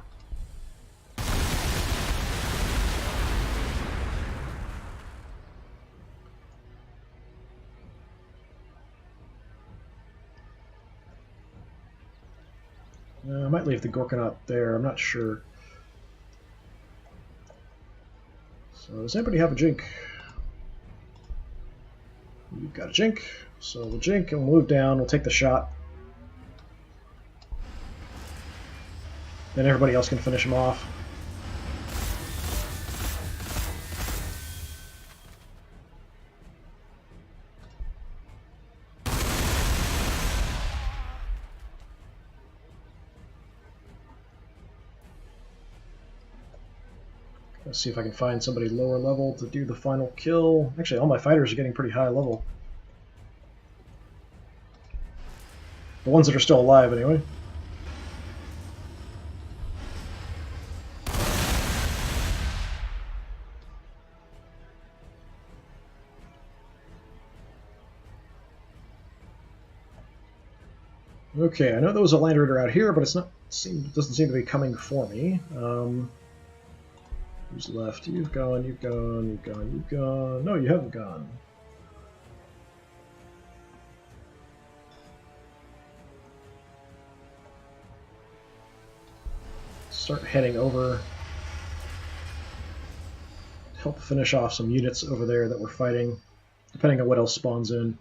I might leave the Gorkanaut there, I'm not sure. So does anybody have a jink? You've got a jink, so we'll jink and we'll move down, we'll take the shot. Then everybody else can finish him off. Let's see if I can find somebody lower level to do the final kill. Actually, all my fighters are getting pretty high level. The ones that are still alive, anyway. Okay, I know there was a Land Raider out here, but it's not. Doesn't seem to be coming for me. Who's left? You've gone, you've gone, you've gone, you've gone. No, you haven't gone. Start heading over. Help finish off some units over there that we're fighting, depending on what else spawns in.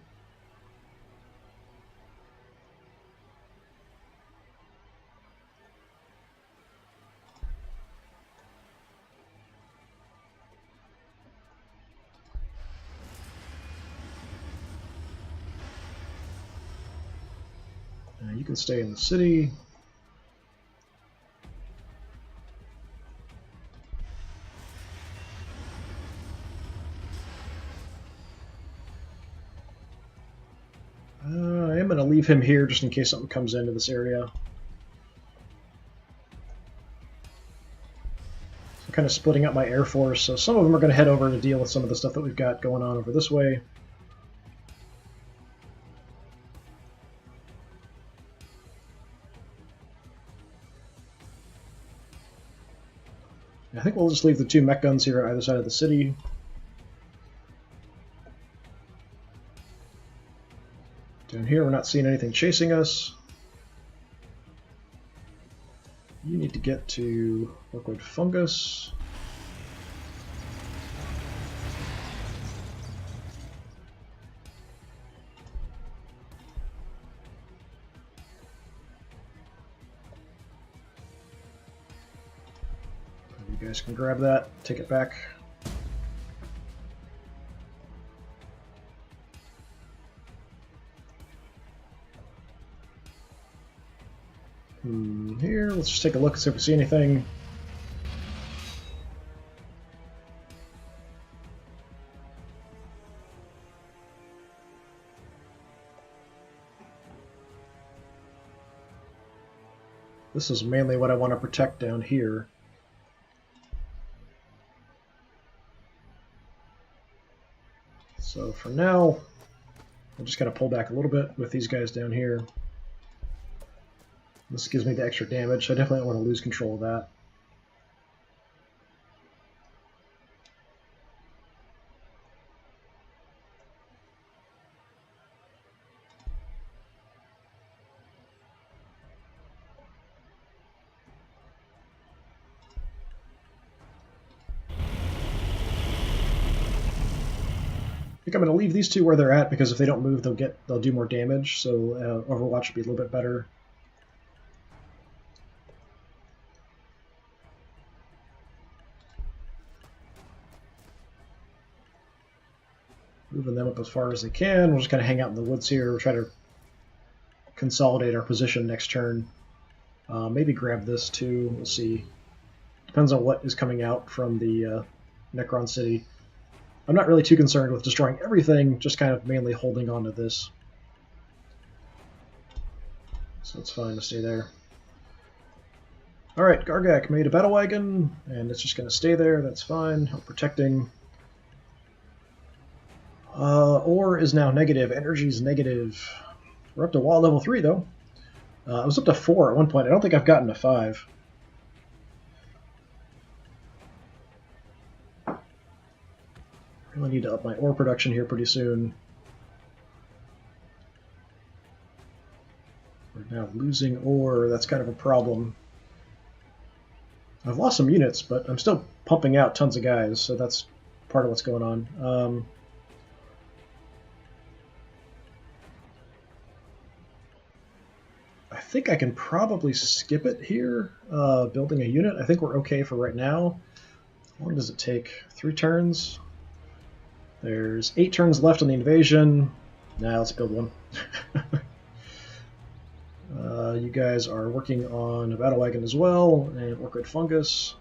You can stay in the city. I am going to leave him here just in case something comes into this area. So I'm kind of splitting up my Air Force, so some of them are going to head over to deal with some of the stuff that we've got going on over this way. I think we'll just leave the two mech guns here on either side of the city. Down here, we're not seeing anything chasing us. You need to get to Liquid Fungus. You guys can grab that, take it back. Here, let's just take a look and see if we see anything. This is mainly what I want to protect down here. So for now, I'm just going to pull back a little bit with these guys down here. This gives me the extra damage. I definitely don't want to lose control of that. I think I'm going to leave these two where they're at because if they don't move, they'll do more damage. So Overwatch will be a little bit better. Moving them up as far as they can. We'll just kind of hang out in the woods here. We'll try to consolidate our position next turn. Maybe grab this too. We'll see. Depends on what is coming out from the Necron City. I'm not really too concerned with destroying everything, just kind of mainly holding on to this. So it's fine to stay there. Alright, Waaaggghhh made a battle wagon, and it's just going to stay there. That's fine. Help protecting. Ore is now negative. Energy is negative. We're up to wall level 3, though. I was up to 4 at one point. I don't think I've gotten to 5. Really need to up my ore production here pretty soon. We're now losing ore. That's kind of a problem. I've lost some units, but I'm still pumping out tons of guys, so that's part of what's going on. I think I can probably skip it here, building a unit. I think we're okay for right now. How long does it take? 3 turns? There's 8 turns left on the invasion. Nah, let's build one. You guys are working on a battle wagon as well, and orchid fungus.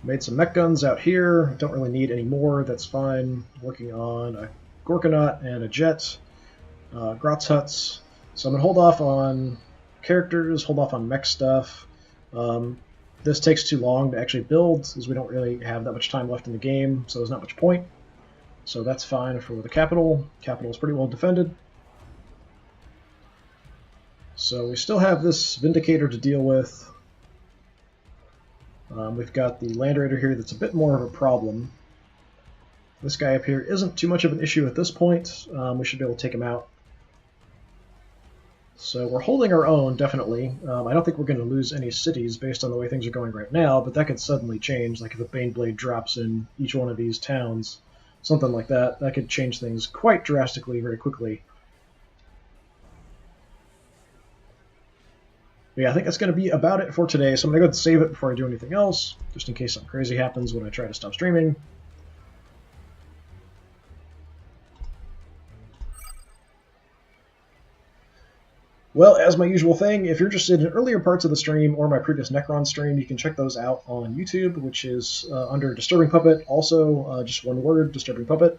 Made some mech guns out here. Don't really need any more, that's fine. Working on a Gorkanaut and a jet. Grotz huts. So I'm going to hold off on characters, hold off on mech stuff. This takes too long to actually build, because we don't really have that much time left in the game, so there's not much point. So that's fine for the capital. Capital is pretty well defended. So we still have this Vindicator to deal with. We've got the Land Raider here that's a bit more of a problem. This guy up here isn't too much of an issue at this point. We should be able to take him out. So we're holding our own, definitely. I don't think we're going to lose any cities based on the way things are going right now, but that could suddenly change. Like if a Baneblade drops in each one of these towns, something like that, that could change things quite drastically very quickly. But yeah, I think that's going to be about it for today, so I'm going to go ahead and save it before I do anything else, just in case something crazy happens when I try to stop streaming. Well, as my usual thing, if you're interested in earlier parts of the stream or my previous Necron stream, you can check those out on YouTube, which is under DisturbingPuppet, also just one word, DisturbingPuppet.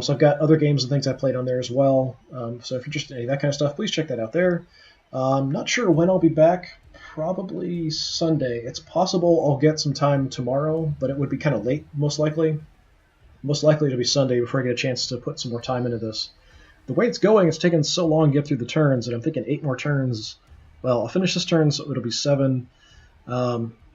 So I've got other games and things I played on there as well. So if you're interested in any of that kind of stuff, please check that out there. Not sure when I'll be back, probably Sunday. It's possible I'll get some time tomorrow, but it would be kind of late, most likely. Most likely it'll be Sunday before I get a chance to put some more time into this. The way it's going, it's taken so long to get through the turns, and I'm thinking 8 more turns. Well, I'll finish this turn, so it'll be 7.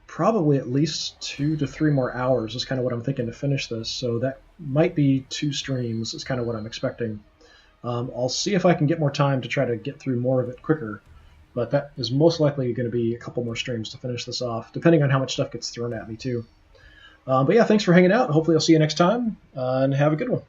Probably at least 2 to 3 more hours is kind of what I'm thinking to finish this, so that might be 2 streams is kind of what I'm expecting. I'll see if I can get more time to try to get through more of it quicker, but that is most likely going to be a couple more streams to finish this off, depending on how much stuff gets thrown at me, too. But yeah, thanks for hanging out. Hopefully I'll see you next time, and have a good one.